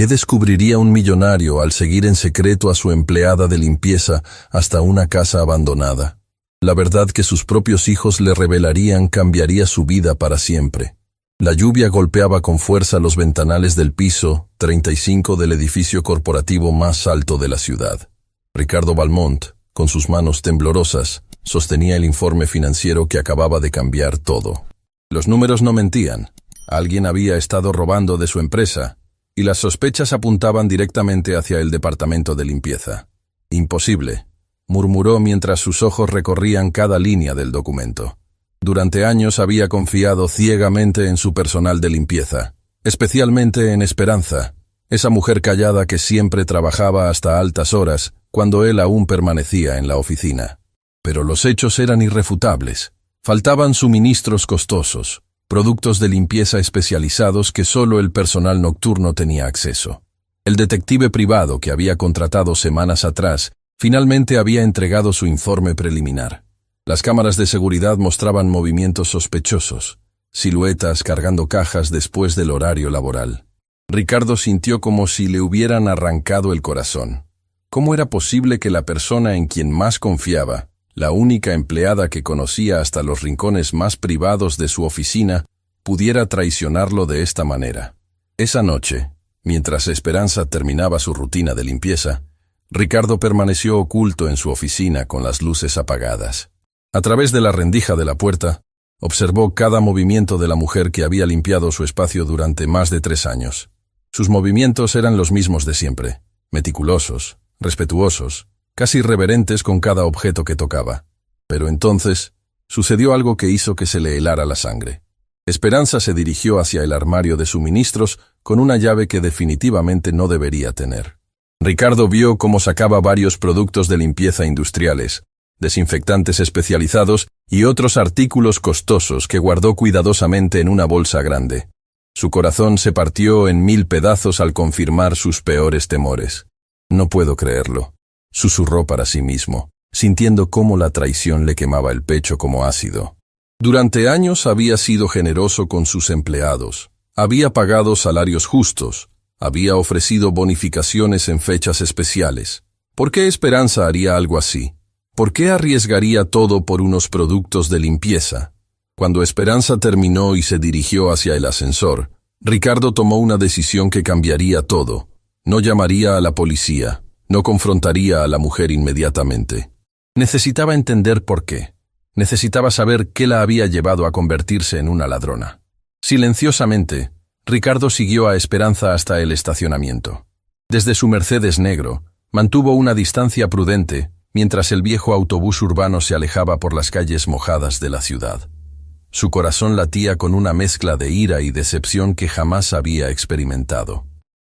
¿Qué descubriría un millonario al seguir en secreto a su empleada de limpieza hasta una casa abandonada? La verdad que sus propios hijos le revelarían cambiaría su vida para siempre. La lluvia golpeaba con fuerza los ventanales del piso 35 del edificio corporativo más alto de la ciudad. Ricardo Valmont, con sus manos temblorosas, sostenía el informe financiero que acababa de cambiar todo. Los números no mentían. Alguien había estado robando de su empresa, y las sospechas apuntaban directamente hacia el departamento de limpieza. Imposible, murmuró mientras sus ojos recorrían cada línea del documento. Durante años había confiado ciegamente en su personal de limpieza, especialmente en Esperanza, esa mujer callada que siempre trabajaba hasta altas horas cuando él aún permanecía en la oficina. Pero los hechos eran irrefutables. Faltaban suministros costosos, productos de limpieza especializados que solo el personal nocturno tenía acceso. El detective privado que había contratado semanas atrás finalmente había entregado su informe preliminar. Las cámaras de seguridad mostraban movimientos sospechosos, siluetas cargando cajas después del horario laboral. Ricardo sintió como si le hubieran arrancado el corazón. ¿Cómo era posible que la persona en quien más confiaba, la única empleada que conocía hasta los rincones más privados de su oficina, pudiera traicionarlo de esta manera? Esa noche, mientras Esperanza terminaba su rutina de limpieza, Ricardo permaneció oculto en su oficina con las luces apagadas. A través de la rendija de la puerta, observó cada movimiento de la mujer que había limpiado su espacio durante más de 3 años. Sus movimientos eran los mismos de siempre, meticulosos, respetuosos, casi reverentes con cada objeto que tocaba. Pero entonces, sucedió algo que hizo que se le helara la sangre. Esperanza se dirigió hacia el armario de suministros con una llave que definitivamente no debería tener. Ricardo vio cómo sacaba varios productos de limpieza industriales, desinfectantes especializados y otros artículos costosos que guardó cuidadosamente en una bolsa grande. Su corazón se partió en 1000 pedazos al confirmar sus peores temores. «No puedo creerlo», susurró para sí mismo, sintiendo cómo la traición le quemaba el pecho como ácido. Durante años había sido generoso con sus empleados, había pagado salarios justos, había ofrecido bonificaciones en fechas especiales. ¿Por qué Esperanza haría algo así? ¿Por qué arriesgaría todo por unos productos de limpieza? Cuando Esperanza terminó y se dirigió hacia el ascensor, Ricardo tomó una decisión que cambiaría todo. No llamaría a la policía, no confrontaría a la mujer inmediatamente. Necesitaba entender por qué. Necesitaba saber qué la había llevado a convertirse en una ladrona. Silenciosamente, Ricardo siguió a Esperanza hasta el estacionamiento. Desde su Mercedes negro, mantuvo una distancia prudente mientras el viejo autobús urbano se alejaba por las calles mojadas de la ciudad. Su corazón latía con una mezcla de ira y decepción que jamás había experimentado.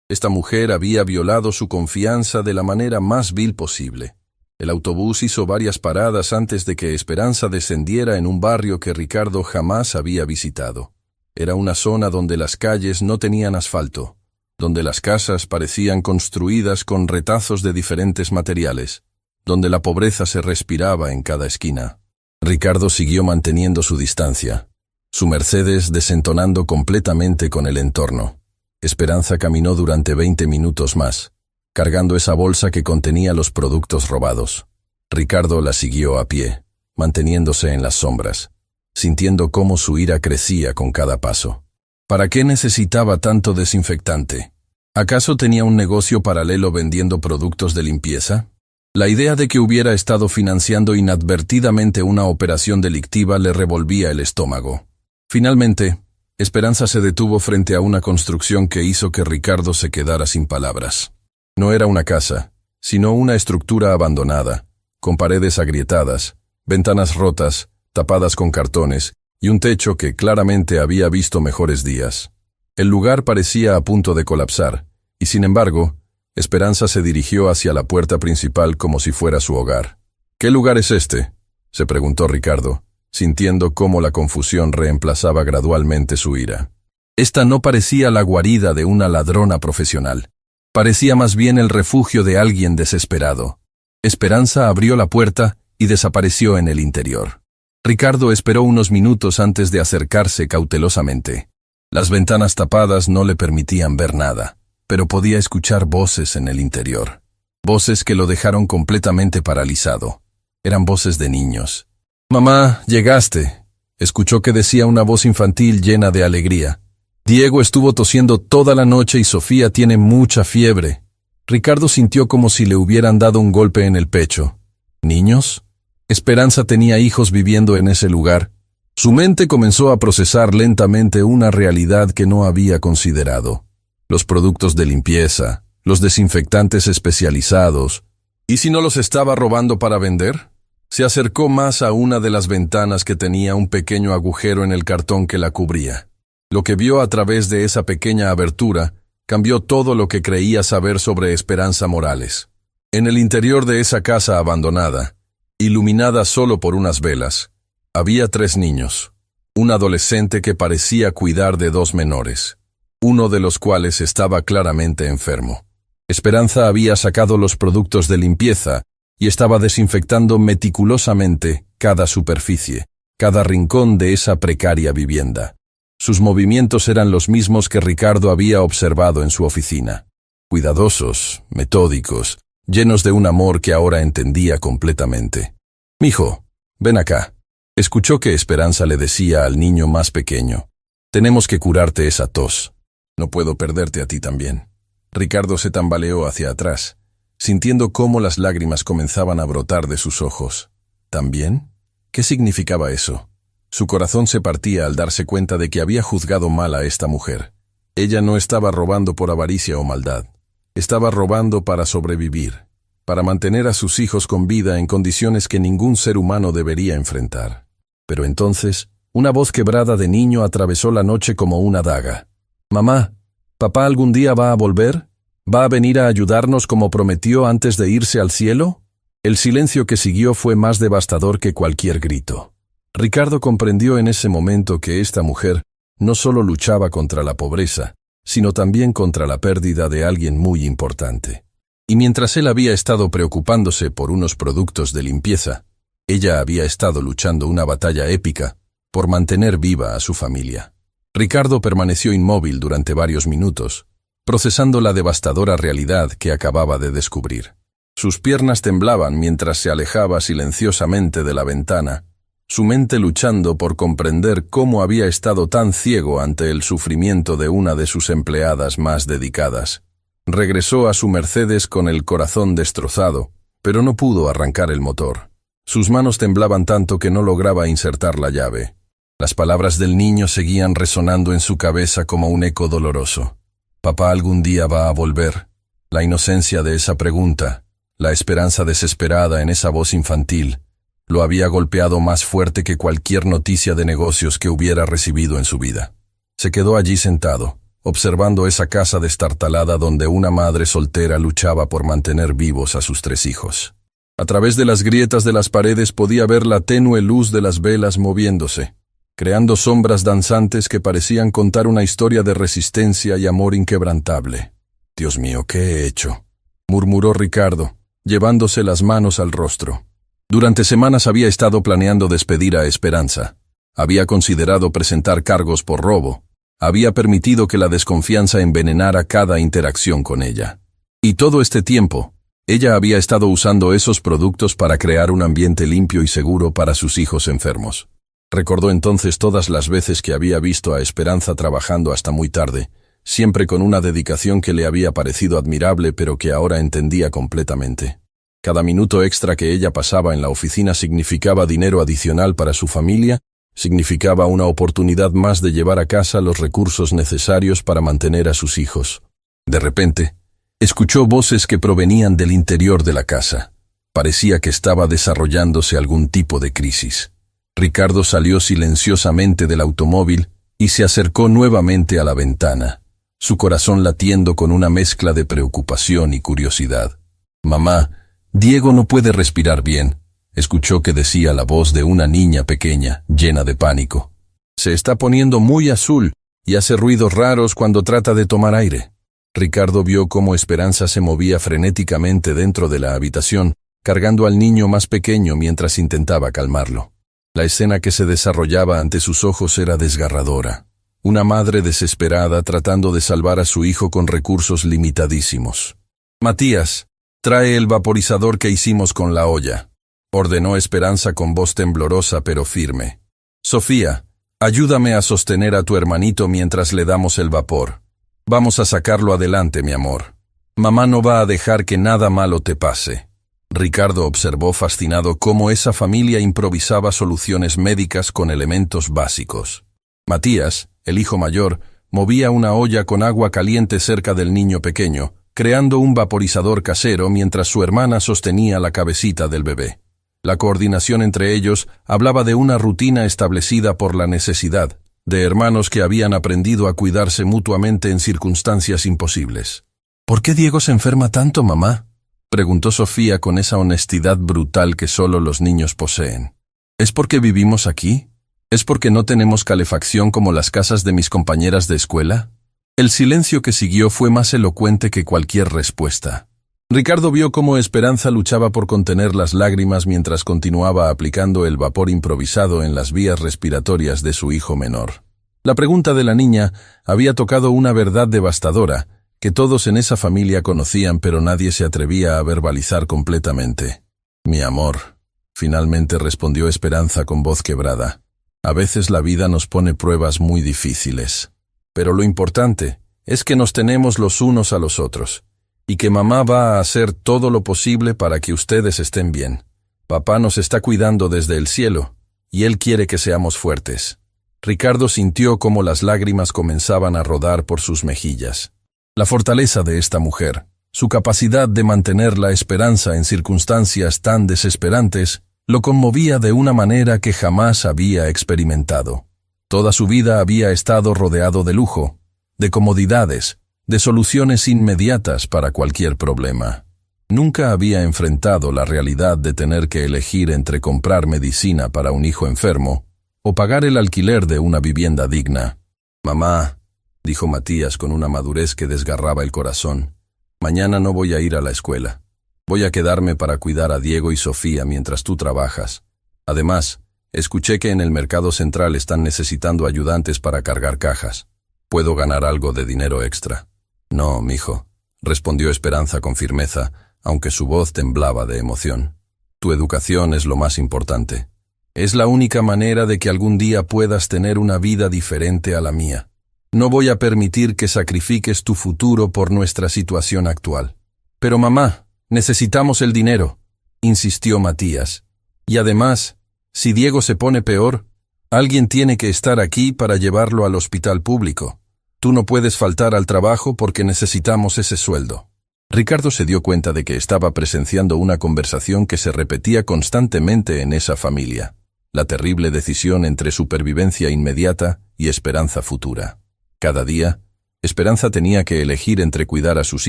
Esta mujer había violado su confianza de la manera más vil posible. El autobús hizo varias paradas antes de que Esperanza descendiera en un barrio que Ricardo jamás había visitado. Era una zona donde las calles no tenían asfalto, donde las casas parecían construidas con retazos de diferentes materiales, donde la pobreza se respiraba en cada esquina. Ricardo siguió manteniendo su distancia, su Mercedes desentonando completamente con el entorno. Esperanza caminó durante 20 minutos más, cargando esa bolsa que contenía los productos robados. Ricardo la siguió a pie, manteniéndose en las sombras, sintiendo cómo su ira crecía con cada paso. ¿Para qué necesitaba tanto desinfectante? ¿Acaso tenía un negocio paralelo vendiendo productos de limpieza? La idea de que hubiera estado financiando inadvertidamente una operación delictiva le revolvía el estómago. Finalmente, Esperanza se detuvo frente a una construcción que hizo que Ricardo se quedara sin palabras. No era una casa, sino una estructura abandonada, con paredes agrietadas, ventanas rotas, tapadas con cartones, y un techo que claramente había visto mejores días. El lugar parecía a punto de colapsar, y sin embargo, Esperanza se dirigió hacia la puerta principal como si fuera su hogar. «¿Qué lugar es este?», se preguntó Ricardo, sintiendo cómo la confusión reemplazaba gradualmente su ira. Esta no parecía la guarida de una ladrona profesional. Parecía más bien el refugio de alguien desesperado. Esperanza abrió la puerta y desapareció en el interior. Ricardo esperó unos minutos antes de acercarse cautelosamente. Las ventanas tapadas no le permitían ver nada, pero podía escuchar voces en el interior. Voces que lo dejaron completamente paralizado. Eran voces de niños. «Mamá, llegaste», escuchó que decía una voz infantil llena de alegría. «Diego estuvo tosiendo toda la noche y Sofía tiene mucha fiebre». Ricardo sintió como si le hubieran dado un golpe en el pecho. ¿Niños? Esperanza tenía hijos viviendo en ese lugar. Su mente comenzó a procesar lentamente una realidad que no había considerado. Los productos de limpieza, los desinfectantes especializados. ¿Y si no los estaba robando para vender? Se acercó más a una de las ventanas que tenía un pequeño agujero en el cartón que la cubría. Lo que vio a través de esa pequeña abertura cambió todo lo que creía saber sobre Esperanza Morales. En el interior de esa casa abandonada, iluminada solo por unas velas, había 3 niños. Un adolescente que parecía cuidar de 2 menores, uno de los cuales estaba claramente enfermo. Esperanza había sacado los productos de limpieza y estaba desinfectando meticulosamente cada superficie, cada rincón de esa precaria vivienda. Sus movimientos eran los mismos que Ricardo había observado en su oficina. Cuidadosos, metódicos, llenos de un amor que ahora entendía completamente. «Mijo, ven acá», escuchó que Esperanza le decía al niño más pequeño. «Tenemos que curarte esa tos. No puedo perderte a ti también». Ricardo se tambaleó hacia atrás, sintiendo cómo las lágrimas comenzaban a brotar de sus ojos. ¿También? ¿Qué significaba eso? Su corazón se partía al darse cuenta de que había juzgado mal a esta mujer. Ella no estaba robando por avaricia o maldad. Estaba robando para sobrevivir, para mantener a sus hijos con vida en condiciones que ningún ser humano debería enfrentar. Pero entonces, una voz quebrada de niño atravesó la noche como una daga. «Mamá, ¿papá algún día va a volver? ¿Va a venir a ayudarnos como prometió antes de irse al cielo?» El silencio que siguió fue más devastador que cualquier grito. Ricardo comprendió en ese momento que esta mujer no solo luchaba contra la pobreza, sino también contra la pérdida de alguien muy importante. Y mientras él había estado preocupándose por unos productos de limpieza, ella había estado luchando una batalla épica por mantener viva a su familia. Ricardo permaneció inmóvil durante varios minutos, procesando la devastadora realidad que acababa de descubrir. Sus piernas temblaban mientras se alejaba silenciosamente de la ventana, su mente luchando por comprender cómo había estado tan ciego ante el sufrimiento de una de sus empleadas más dedicadas. Regresó a su Mercedes con el corazón destrozado, pero no pudo arrancar el motor. Sus manos temblaban tanto que no lograba insertar la llave. Las palabras del niño seguían resonando en su cabeza como un eco doloroso. «¿Papá algún día va a volver?» La inocencia de esa pregunta, la esperanza desesperada en esa voz infantil, lo había golpeado más fuerte que cualquier noticia de negocios que hubiera recibido en su vida. Se quedó allí sentado, observando esa casa destartalada donde una madre soltera luchaba por mantener vivos a sus 3 hijos. A través de las grietas de las paredes podía ver la tenue luz de las velas moviéndose, creando sombras danzantes que parecían contar una historia de resistencia y amor inquebrantable. «Dios mío, ¿qué he hecho?», murmuró Ricardo, llevándose las manos al rostro. Durante semanas había estado planeando despedir a Esperanza. Había considerado presentar cargos por robo. Había permitido que la desconfianza envenenara cada interacción con ella. Y todo este tiempo, ella había estado usando esos productos para crear un ambiente limpio y seguro para sus hijos enfermos. Recordó entonces todas las veces que había visto a Esperanza trabajando hasta muy tarde, siempre con una dedicación que le había parecido admirable pero que ahora entendía completamente. Cada minuto extra que ella pasaba en la oficina significaba dinero adicional para su familia, significaba una oportunidad más de llevar a casa los recursos necesarios para mantener a sus hijos. De repente, escuchó voces que provenían del interior de la casa. Parecía que estaba desarrollándose algún tipo de crisis. Ricardo salió silenciosamente del automóvil y se acercó nuevamente a la ventana, su corazón latiendo con una mezcla de preocupación y curiosidad. «Mamá, Diego no puede respirar bien», escuchó que decía la voz de una niña pequeña, llena de pánico. «Se está poniendo muy azul y hace ruidos raros cuando trata de tomar aire». Ricardo vio cómo Esperanza se movía frenéticamente dentro de la habitación, cargando al niño más pequeño mientras intentaba calmarlo. La escena que se desarrollaba ante sus ojos era desgarradora. una madre desesperada tratando de salvar a su hijo con recursos limitadísimos. «Matías, trae el vaporizador que hicimos con la olla», ordenó Esperanza con voz temblorosa pero firme. «Sofía, ayúdame a sostener a tu hermanito mientras le damos el vapor. Vamos a sacarlo adelante, mi amor. Mamá no va a dejar que nada malo te pase». Ricardo observó fascinado cómo esa familia improvisaba soluciones médicas con elementos básicos. Matías, el hijo mayor, movía una olla con agua caliente cerca del niño pequeño, creando un vaporizador casero mientras su hermana sostenía la cabecita del bebé. La coordinación entre ellos hablaba de una rutina establecida por la necesidad, de hermanos que habían aprendido a cuidarse mutuamente en circunstancias imposibles. «¿Por qué Diego se enferma tanto, mamá?», preguntó Sofía con esa honestidad brutal que solo los niños poseen. «¿Es porque vivimos aquí? ¿Es porque no tenemos calefacción como las casas de mis compañeras de escuela?». El silencio que siguió fue más elocuente que cualquier respuesta. Ricardo vio cómo Esperanza luchaba por contener las lágrimas mientras continuaba aplicando el vapor improvisado en las vías respiratorias de su hijo menor. La pregunta de la niña había tocado una verdad devastadora, que todos en esa familia conocían pero nadie se atrevía a verbalizar completamente. «Mi amor», finalmente respondió Esperanza con voz quebrada, «a veces la vida nos pone pruebas muy difíciles. Pero lo importante es que nos tenemos los unos a los otros, y que mamá va a hacer todo lo posible para que ustedes estén bien. Papá nos está cuidando desde el cielo, y él quiere que seamos fuertes». Ricardo sintió cómo las lágrimas comenzaban a rodar por sus mejillas. La fortaleza de esta mujer, su capacidad de mantener la esperanza en circunstancias tan desesperantes, lo conmovía de una manera que jamás había experimentado. Toda su vida había estado rodeado de lujo, de comodidades, de soluciones inmediatas para cualquier problema. Nunca había enfrentado la realidad de tener que elegir entre comprar medicina para un hijo enfermo o pagar el alquiler de una vivienda digna. «Mamá», dijo Matías con una madurez que desgarraba el corazón, «mañana no voy a ir a la escuela. Voy a quedarme para cuidar a Diego y Sofía mientras tú trabajas. Además, escuché que en el mercado central están necesitando ayudantes para cargar cajas. Puedo ganar algo de dinero extra». «No, mijo», respondió Esperanza con firmeza, aunque su voz temblaba de emoción. «Tu educación es lo más importante. Es la única manera de que algún día puedas tener una vida diferente a la mía. No voy a permitir que sacrifiques tu futuro por nuestra situación actual». «Pero mamá, necesitamos el dinero», insistió Matías. «Y además, si Diego se pone peor, alguien tiene que estar aquí para llevarlo al hospital público. Tú no puedes faltar al trabajo porque necesitamos ese sueldo». Ricardo se dio cuenta de que estaba presenciando una conversación que se repetía constantemente en esa familia. La terrible decisión entre supervivencia inmediata y esperanza futura. Cada día, Esperanza tenía que elegir entre cuidar a sus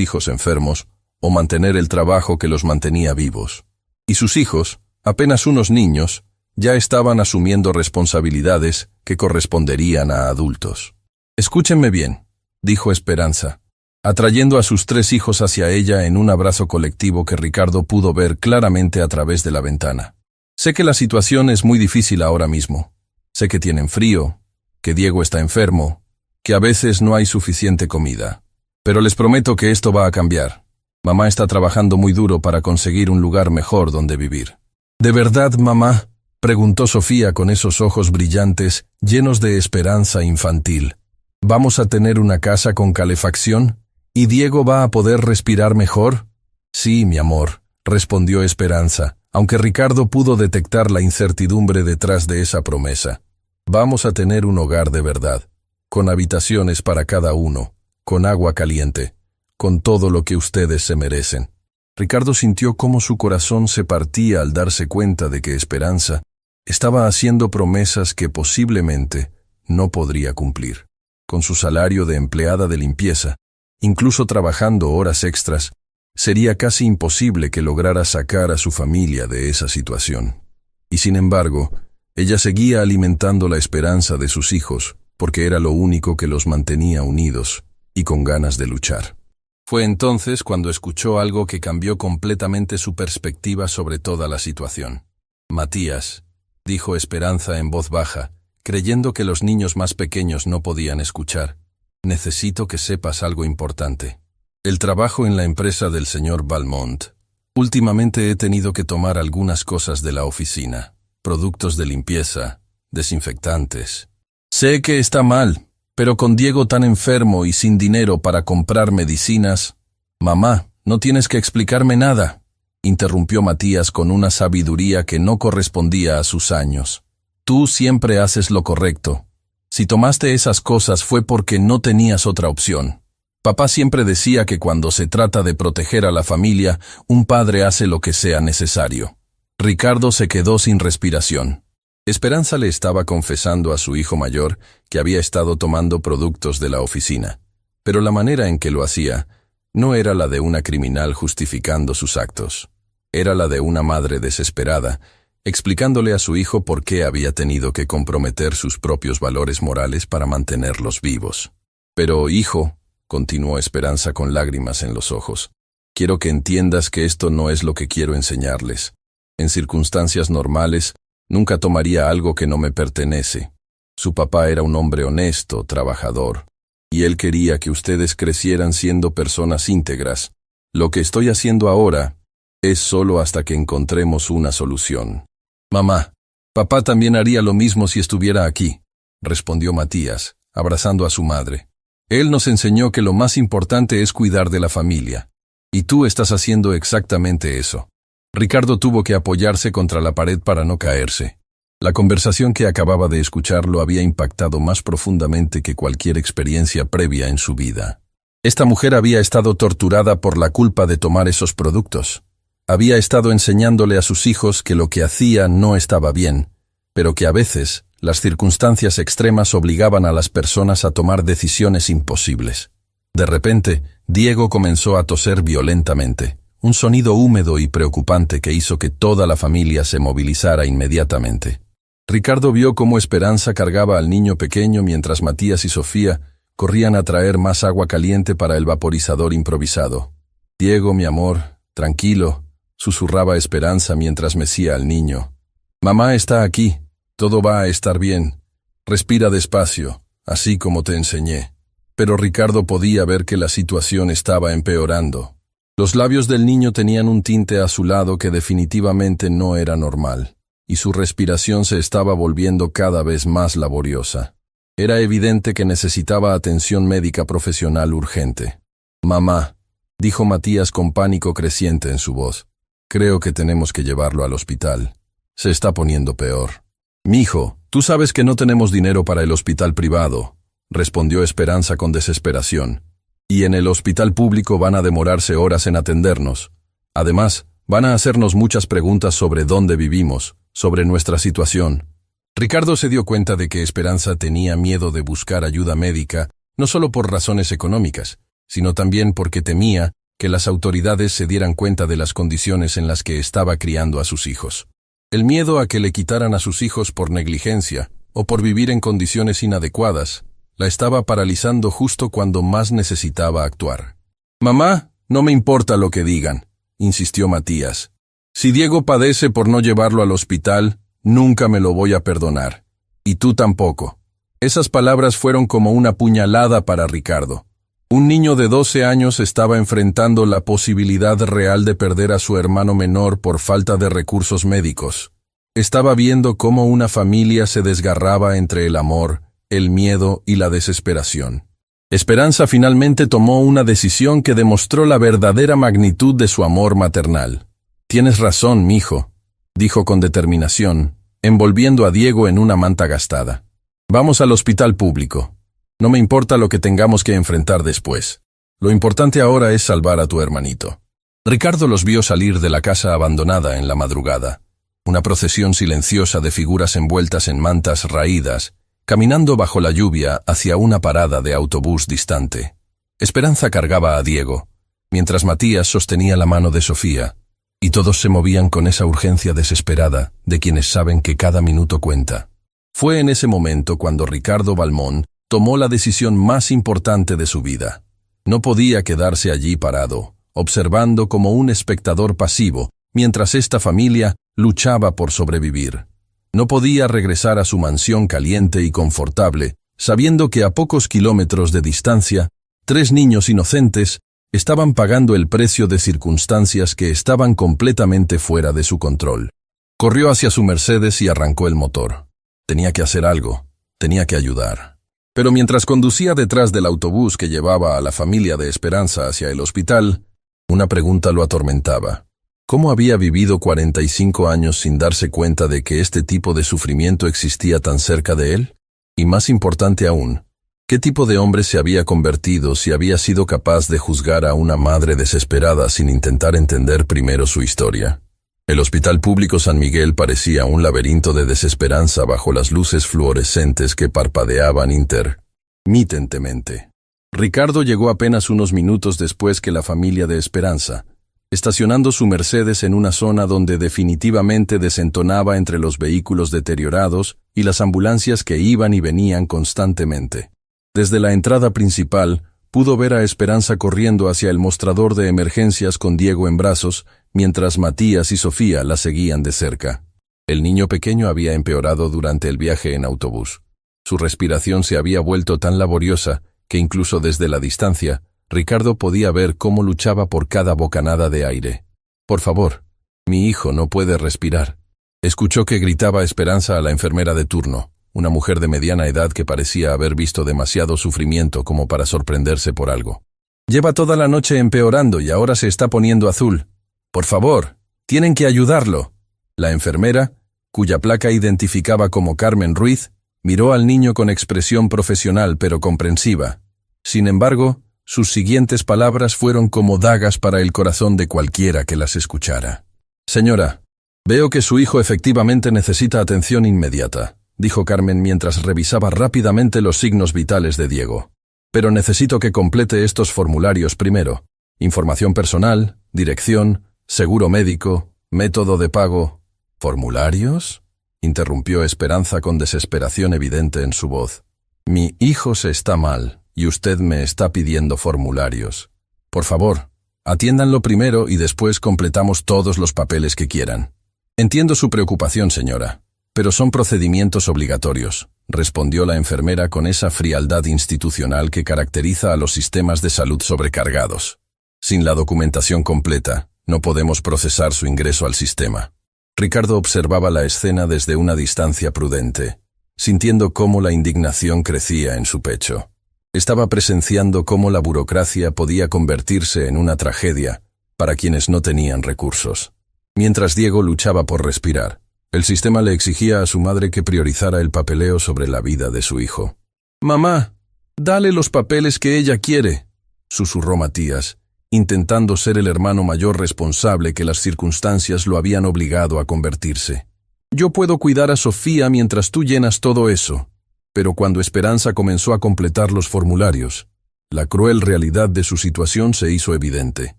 hijos enfermos o mantener el trabajo que los mantenía vivos. Y sus hijos, apenas unos niños, ya estaban asumiendo responsabilidades que corresponderían a adultos. «Escúchenme bien», dijo Esperanza, atrayendo a sus 3 hijos hacia ella en un abrazo colectivo que Ricardo pudo ver claramente a través de la ventana. «Sé que la situación es muy difícil ahora mismo. Sé que tienen frío, que Diego está enfermo, que a veces no hay suficiente comida. Pero les prometo que esto va a cambiar. Mamá está trabajando muy duro para conseguir un lugar mejor donde vivir». «¿De verdad, mamá?», preguntó Sofía con esos ojos brillantes, llenos de esperanza infantil. «¿Vamos a tener una casa con calefacción? ¿Y Diego va a poder respirar mejor?». «Sí, mi amor», respondió Esperanza, aunque Ricardo pudo detectar la incertidumbre detrás de esa promesa. «Vamos a tener un hogar de verdad, con habitaciones para cada uno, con agua caliente, con todo lo que ustedes se merecen». Ricardo sintió cómo su corazón se partía al darse cuenta de que Esperanza estaba haciendo promesas que posiblemente no podría cumplir. Con su salario de empleada de limpieza, incluso trabajando horas extras, sería casi imposible que lograra sacar a su familia de esa situación. Y sin embargo, ella seguía alimentando la esperanza de sus hijos, porque era lo único que los mantenía unidos y con ganas de luchar. Fue entonces cuando escuchó algo que cambió completamente su perspectiva sobre toda la situación. «Matías», dijo Esperanza en voz baja, creyendo que los niños más pequeños no podían escuchar. Necesito que sepas algo importante. El trabajo en la empresa del señor Valmont. Últimamente he tenido que tomar algunas cosas de la oficina. Productos de limpieza, desinfectantes. Sé que está mal, pero con Diego tan enfermo y sin dinero para comprar medicinas... Mamá, no tienes que explicarme nada, interrumpió Matías con una sabiduría que no correspondía a sus años. Tú siempre haces lo correcto. Si tomaste esas cosas fue porque no tenías otra opción. Papá siempre decía que cuando se trata de proteger a la familia, un padre hace lo que sea necesario. Ricardo se quedó sin respiración. Esperanza le estaba confesando a su hijo mayor que había estado tomando productos de la oficina, pero la manera en que lo hacía no era la de una criminal justificando sus actos. Era la de una madre desesperada, explicándole a su hijo por qué había tenido que comprometer sus propios valores morales para mantenerlos vivos. Pero, hijo, continuó Esperanza con lágrimas en los ojos, quiero que entiendas que esto no es lo que quiero enseñarles. En circunstancias normales, nunca tomaría algo que no me pertenece. Su papá era un hombre honesto, trabajador, y él quería que ustedes crecieran siendo personas íntegras. Lo que estoy haciendo ahora es solo hasta que encontremos una solución. Mamá, papá también haría lo mismo si estuviera aquí, respondió Matías, abrazando a su madre. Él nos enseñó que lo más importante es cuidar de la familia, y tú estás haciendo exactamente eso. Ricardo tuvo que apoyarse contra la pared para no caerse. La conversación que acababa de escuchar lo había impactado más profundamente que cualquier experiencia previa en su vida. Esta mujer había estado torturada por la culpa de tomar esos productos. Había estado enseñándole a sus hijos que lo que hacía no estaba bien, pero que a veces las circunstancias extremas obligaban a las personas a tomar decisiones imposibles. De repente, Diego comenzó a toser violentamente, un sonido húmedo y preocupante que hizo que toda la familia se movilizara inmediatamente. Ricardo vio cómo Esperanza cargaba al niño pequeño mientras Matías y Sofía corrían a traer más agua caliente para el vaporizador improvisado. Diego, mi amor, tranquilo, susurraba Esperanza mientras mecía al niño. Mamá está aquí, todo va a estar bien. Respira despacio, así como te enseñé. Pero Ricardo podía ver que la situación estaba empeorando. Los labios del niño tenían un tinte azulado que definitivamente no era normal, y su respiración se estaba volviendo cada vez más laboriosa. Era evidente que necesitaba atención médica profesional urgente. Mamá, dijo Matías con pánico creciente en su voz, creo que tenemos que llevarlo al hospital. Se está poniendo peor. Mijo, tú sabes que no tenemos dinero para el hospital privado, respondió Esperanza con desesperación. Y en el hospital público van a demorarse horas en atendernos. Además, van a hacernos muchas preguntas sobre dónde vivimos, sobre nuestra situación. Ricardo se dio cuenta de que Esperanza tenía miedo de buscar ayuda médica, no solo por razones económicas, sino también porque temía que las autoridades se dieran cuenta de las condiciones en las que estaba criando a sus hijos. El miedo a que le quitaran a sus hijos por negligencia o por vivir en condiciones inadecuadas la estaba paralizando justo cuando más necesitaba actuar. Mamá, no me importa lo que digan, insistió Matías. Si Diego padece por no llevarlo al hospital, nunca me lo voy a perdonar. Y tú tampoco. Esas palabras fueron como una puñalada para Ricardo. Un niño de 12 años estaba enfrentando la posibilidad real de perder a su hermano menor por falta de recursos médicos. Estaba viendo cómo una familia se desgarraba entre el amor, el miedo y la desesperación. Esperanza finalmente tomó una decisión que demostró la verdadera magnitud de su amor maternal. Tienes razón, mijo, dijo con determinación, envolviendo a Diego en una manta gastada. Vamos al hospital público. No me importa lo que tengamos que enfrentar después. Lo importante ahora es salvar a tu hermanito. Ricardo los vio salir de la casa abandonada en la madrugada. Una procesión silenciosa de figuras envueltas en mantas raídas, caminando bajo la lluvia hacia una parada de autobús distante. Esperanza cargaba a Diego, mientras Matías sostenía la mano de Sofía, y todos se movían con esa urgencia desesperada de quienes saben que cada minuto cuenta. Fue en ese momento cuando Ricardo Valmont tomó la decisión más importante de su vida. No podía quedarse allí parado, observando como un espectador pasivo, mientras esta familia luchaba por sobrevivir. No podía regresar a su mansión caliente y confortable, sabiendo que a pocos kilómetros de distancia, 3 niños inocentes estaban pagando el precio de circunstancias que estaban completamente fuera de su control. Corrió hacia su Mercedes y arrancó el motor. Tenía que hacer algo, tenía que ayudar. Pero mientras conducía detrás del autobús que llevaba a la familia de Esperanza hacia el hospital, una pregunta lo atormentaba. ¿Cómo había vivido 45 años sin darse cuenta de que este tipo de sufrimiento existía tan cerca de él? Y más importante aún, ¿qué tipo de hombre se había convertido si había sido capaz de juzgar a una madre desesperada sin intentar entender primero su historia? El Hospital Público San Miguel parecía un laberinto de desesperanza bajo las luces fluorescentes que parpadeaban intermitentemente. Ricardo llegó apenas unos minutos después que la familia de Esperanza, estacionando su Mercedes en una zona donde definitivamente desentonaba entre los vehículos deteriorados y las ambulancias que iban y venían constantemente. Desde la entrada principal, pudo ver a Esperanza corriendo hacia el mostrador de emergencias con Diego en brazos, mientras Matías y Sofía la seguían de cerca. El niño pequeño había empeorado durante el viaje en autobús. Su respiración se había vuelto tan laboriosa que incluso desde la distancia, Ricardo podía ver cómo luchaba por cada bocanada de aire. «Por favor, mi hijo no puede respirar». Escuchó que gritaba Esperanza a la enfermera de turno, una mujer de mediana edad que parecía haber visto demasiado sufrimiento como para sorprenderse por algo. «Lleva toda la noche empeorando y ahora se está poniendo azul. Por favor, tienen que ayudarlo». La enfermera, cuya placa identificaba como Carmen Ruiz, miró al niño con expresión profesional pero comprensiva. Sin embargo, sus siguientes palabras fueron como dagas para el corazón de cualquiera que las escuchara. «Señora, veo que su hijo efectivamente necesita atención inmediata», dijo Carmen mientras revisaba rápidamente los signos vitales de Diego. «Pero necesito que complete estos formularios primero. Información personal, dirección, seguro médico, método de pago». «¿Formularios?», interrumpió Esperanza con desesperación evidente en su voz. «Mi hijo se está mal. Y usted me está pidiendo formularios. Por favor, atiéndanlo primero y después completamos todos los papeles que quieran». «Entiendo su preocupación, señora, pero son procedimientos obligatorios», respondió la enfermera con esa frialdad institucional que caracteriza a los sistemas de salud sobrecargados. «Sin la documentación completa, no podemos procesar su ingreso al sistema». Ricardo observaba la escena desde una distancia prudente, sintiendo cómo la indignación crecía en su pecho. Estaba presenciando cómo la burocracia podía convertirse en una tragedia para quienes no tenían recursos. Mientras Diego luchaba por respirar, el sistema le exigía a su madre que priorizara el papeleo sobre la vida de su hijo. «Mamá, dale los papeles que ella quiere», susurró Matías, intentando ser el hermano mayor responsable que las circunstancias lo habían obligado a convertirse. «Yo puedo cuidar a Sofía mientras tú llenas todo eso». Pero cuando Esperanza comenzó a completar los formularios, la cruel realidad de su situación se hizo evidente.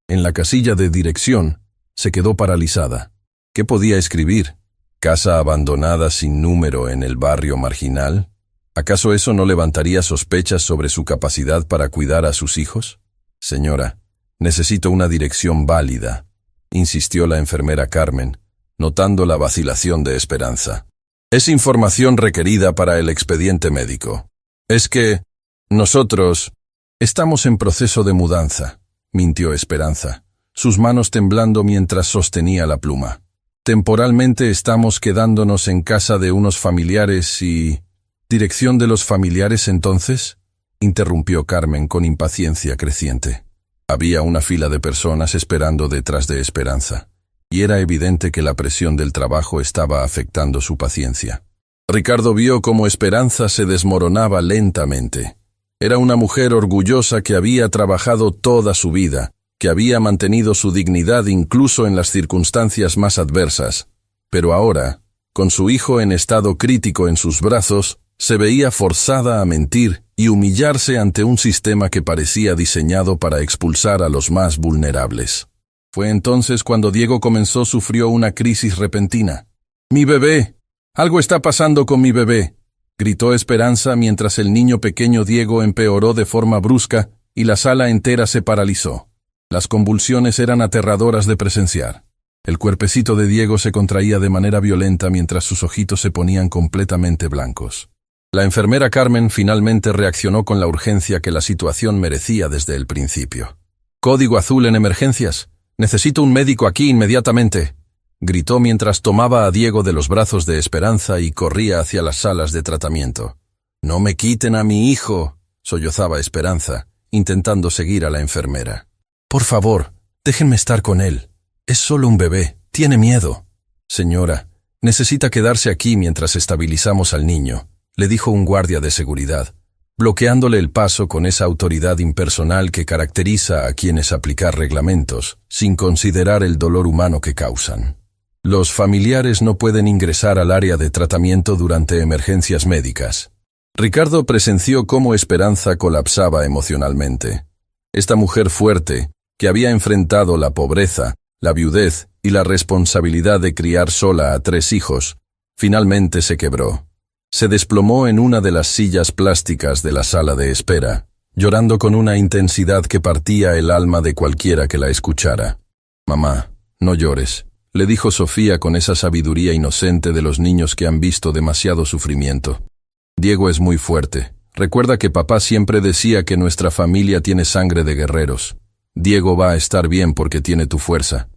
En la casilla de dirección, se quedó paralizada. ¿Qué podía escribir? ¿Casa abandonada sin número en el barrio marginal? ¿Acaso eso no levantaría sospechas sobre su capacidad para cuidar a sus hijos? «Señora, necesito una dirección válida», insistió la enfermera Carmen, notando la vacilación de Esperanza. «Es información requerida para el expediente médico. Es que nosotros estamos en proceso de mudanza», mintió Esperanza, sus manos temblando mientras sostenía la pluma. «Temporalmente estamos quedándonos en casa de unos familiares y...» «¿Dirección de los familiares entonces?», interrumpió Carmen con impaciencia creciente. Había una fila de personas esperando detrás de Esperanza, y era evidente que la presión del trabajo estaba afectando su paciencia. Ricardo vio cómo Esperanza se desmoronaba lentamente. Era una mujer orgullosa que había trabajado toda su vida, que había mantenido su dignidad incluso en las circunstancias más adversas, pero ahora, con su hijo en estado crítico en sus brazos, se veía forzada a mentir y humillarse ante un sistema que parecía diseñado para expulsar a los más vulnerables. Fue entonces cuando Diego sufrió una crisis repentina. «¡Mi bebé! ¡Algo está pasando con mi bebé!», gritó Esperanza mientras el niño pequeño Diego empeoró de forma brusca y la sala entera se paralizó. Las convulsiones eran aterradoras de presenciar. El cuerpecito de Diego se contraía de manera violenta mientras sus ojitos se ponían completamente blancos. La enfermera Carmen finalmente reaccionó con la urgencia que la situación merecía desde el principio. «Código azul en emergencias. Necesito un médico aquí inmediatamente», gritó mientras tomaba a Diego de los brazos de Esperanza y corría hacia las salas de tratamiento. «No me quiten a mi hijo», sollozaba Esperanza, intentando seguir a la enfermera. «Por favor, déjenme estar con él. Es solo un bebé, tiene miedo». «Señora, necesita quedarse aquí mientras estabilizamos al niño», le dijo un guardia de seguridad, bloqueándole el paso con esa autoridad impersonal que caracteriza a quienes aplican reglamentos, sin considerar el dolor humano que causan. Los familiares no pueden ingresar al área de tratamiento durante emergencias médicas. Ricardo presenció cómo Esperanza colapsaba emocionalmente. Esta mujer fuerte, que había enfrentado la pobreza, la viudez y la responsabilidad de criar sola a 3 hijos, finalmente se quebró. Se desplomó en una de las sillas plásticas de la sala de espera, llorando con una intensidad que partía el alma de cualquiera que la escuchara. «Mamá, no llores», le dijo Sofía con esa sabiduría inocente de los niños que han visto demasiado sufrimiento. «Diego es muy fuerte. Recuerda que papá siempre decía que nuestra familia tiene sangre de guerreros. Diego va a estar bien porque tiene tu fuerza».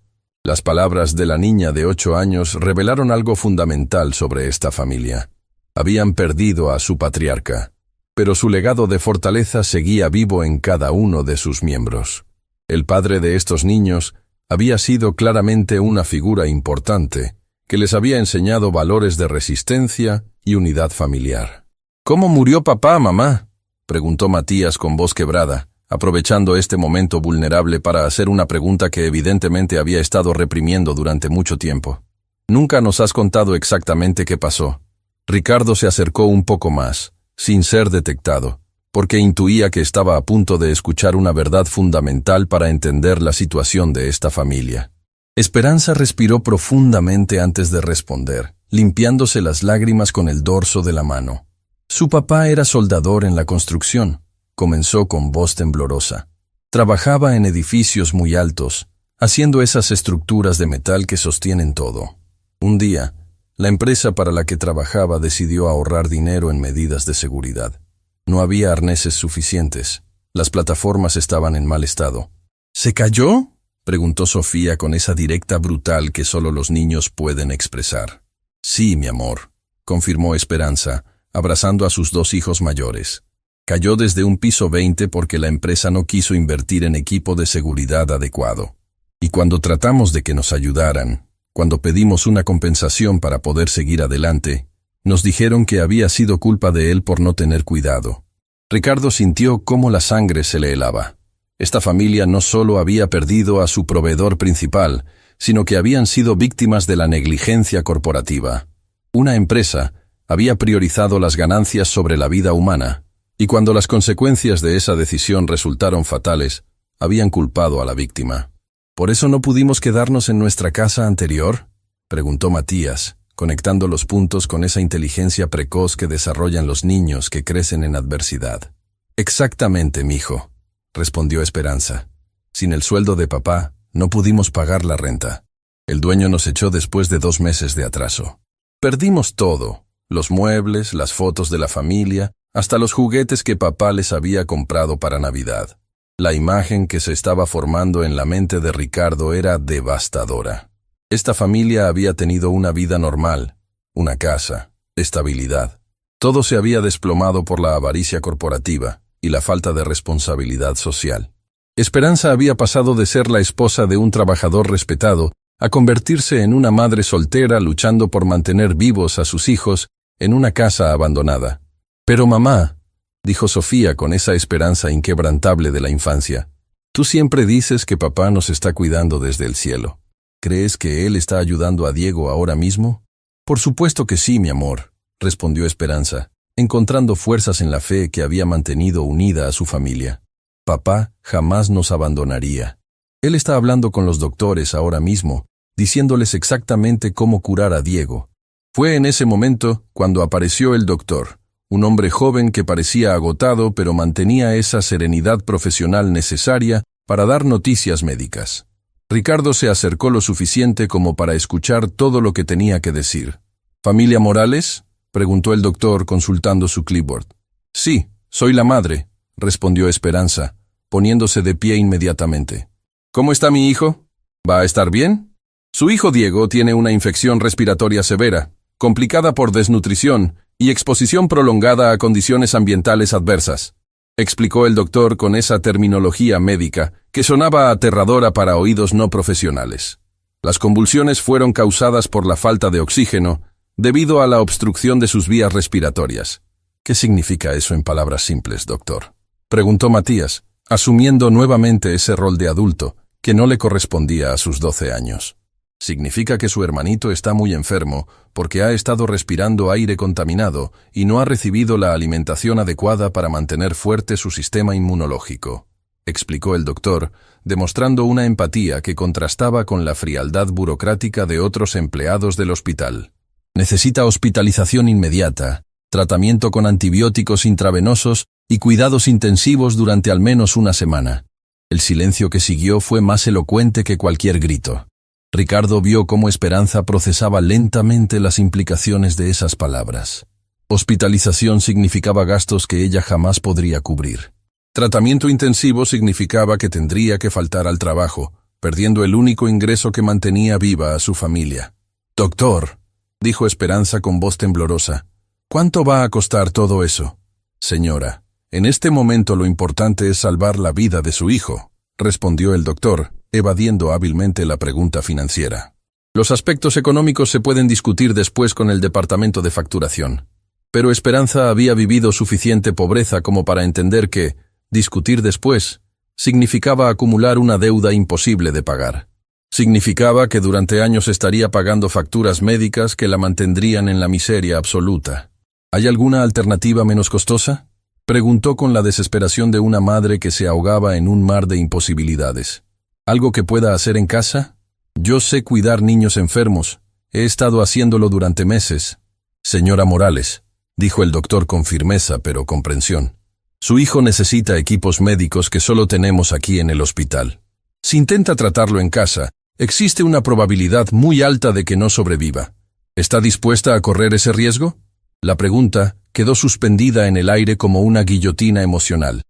Las palabras de la niña de 8 años revelaron algo fundamental sobre esta familia. Habían perdido a su patriarca, pero su legado de fortaleza seguía vivo en cada uno de sus miembros. El padre de estos niños había sido claramente una figura importante, que les había enseñado valores de resistencia y unidad familiar. «¿Cómo murió papá, mamá?», preguntó Matías con voz quebrada, aprovechando este momento vulnerable para hacer una pregunta que evidentemente había estado reprimiendo durante mucho tiempo. «Nunca nos has contado exactamente qué pasó». Ricardo se acercó un poco más, sin ser detectado, porque intuía que estaba a punto de escuchar una verdad fundamental para entender la situación de esta familia. Esperanza respiró profundamente antes de responder, limpiándose las lágrimas con el dorso de la mano. Su papá era soldador en la construcción, comenzó con voz temblorosa. Trabajaba en edificios muy altos, haciendo esas estructuras de metal que sostienen todo. Un día, la empresa para la que trabajaba decidió ahorrar dinero en medidas de seguridad. No había arneses suficientes. Las plataformas estaban en mal estado. «¿Se cayó?», preguntó Sofía con esa directa brutal que solo los niños pueden expresar. «Sí, mi amor», confirmó Esperanza, abrazando a sus 2 hijos mayores. «Cayó desde un piso 20 porque la empresa no quiso invertir en equipo de seguridad adecuado. Y cuando tratamos de que nos ayudaran, cuando pedimos una compensación para poder seguir adelante, nos dijeron que había sido culpa de él por no tener cuidado». Ricardo sintió cómo la sangre se le helaba. Esta familia no solo había perdido a su proveedor principal, sino que habían sido víctimas de la negligencia corporativa. Una empresa había priorizado las ganancias sobre la vida humana, y cuando las consecuencias de esa decisión resultaron fatales, habían culpado a la víctima. «¿Por eso no pudimos quedarnos en nuestra casa anterior?», preguntó Matías, conectando los puntos con esa inteligencia precoz que desarrollan los niños que crecen en adversidad. «Exactamente, mijo», respondió Esperanza. «Sin el sueldo de papá, no pudimos pagar la renta. El dueño nos echó después de 2 meses de atraso. Perdimos todo, los muebles, las fotos de la familia, hasta los juguetes que papá les había comprado para Navidad». La imagen que se estaba formando en la mente de Ricardo era devastadora. Esta familia había tenido una vida normal, una casa, estabilidad. Todo se había desplomado por la avaricia corporativa y la falta de responsabilidad social. Esperanza había pasado de ser la esposa de un trabajador respetado a convertirse en una madre soltera luchando por mantener vivos a sus hijos en una casa abandonada. «Pero mamá», dijo Sofía con esa esperanza inquebrantable de la infancia, «tú siempre dices que papá nos está cuidando desde el cielo. ¿Crees que él está ayudando a Diego ahora mismo?». «Por supuesto que sí, mi amor», respondió Esperanza, encontrando fuerzas en la fe que había mantenido unida a su familia. «Papá jamás nos abandonaría. Él está hablando con los doctores ahora mismo, diciéndoles exactamente cómo curar a Diego». Fue en ese momento cuando apareció el doctor, un hombre joven que parecía agotado pero mantenía esa serenidad profesional necesaria para dar noticias médicas. Ricardo se acercó lo suficiente como para escuchar todo lo que tenía que decir. ¿Familia Morales?, preguntó el doctor consultando su clipboard. Sí, soy la madre, respondió Esperanza, poniéndose de pie inmediatamente. ¿Cómo está mi hijo? ¿Va a estar bien? Su hijo Diego tiene una infección respiratoria severa, complicada por desnutrición y exposición prolongada a condiciones ambientales adversas, explicó el doctor con esa terminología médica que sonaba aterradora para oídos no profesionales. Las convulsiones fueron causadas por la falta de oxígeno debido a la obstrucción de sus vías respiratorias. ¿Qué significa eso en palabras simples, doctor?, preguntó Matías, asumiendo nuevamente ese rol de adulto que no le correspondía a sus 12 años. Significa que su hermanito está muy enfermo porque ha estado respirando aire contaminado y no ha recibido la alimentación adecuada para mantener fuerte su sistema inmunológico, explicó el doctor, demostrando una empatía que contrastaba con la frialdad burocrática de otros empleados del hospital. Necesita hospitalización inmediata, tratamiento con antibióticos intravenosos y cuidados intensivos durante al menos una semana. El silencio que siguió fue más elocuente que cualquier grito. Ricardo vio cómo Esperanza procesaba lentamente las implicaciones de esas palabras. Hospitalización significaba gastos que ella jamás podría cubrir. Tratamiento intensivo significaba que tendría que faltar al trabajo, perdiendo el único ingreso que mantenía viva a su familia. «Doctor», dijo Esperanza con voz temblorosa, «¿cuánto va a costar todo eso?» «Señora, en este momento lo importante es salvar la vida de su hijo», respondió el doctor, evadiendo hábilmente la pregunta financiera. Los aspectos económicos se pueden discutir después con el departamento de facturación. Pero Esperanza había vivido suficiente pobreza como para entender que discutir después significaba acumular una deuda imposible de pagar. Significaba que durante años estaría pagando facturas médicas que la mantendrían en la miseria absoluta. ¿Hay alguna alternativa menos costosa?, preguntó con la desesperación de una madre que se ahogaba en un mar de imposibilidades. ¿Algo que pueda hacer en casa? Yo sé cuidar niños enfermos. He estado haciéndolo durante meses. Señora Morales, dijo el doctor con firmeza pero comprensión. Su hijo necesita equipos médicos que solo tenemos aquí en el hospital. Si intenta tratarlo en casa, existe una probabilidad muy alta de que no sobreviva. ¿Está dispuesta a correr ese riesgo? La pregunta quedó suspendida en el aire como una guillotina emocional.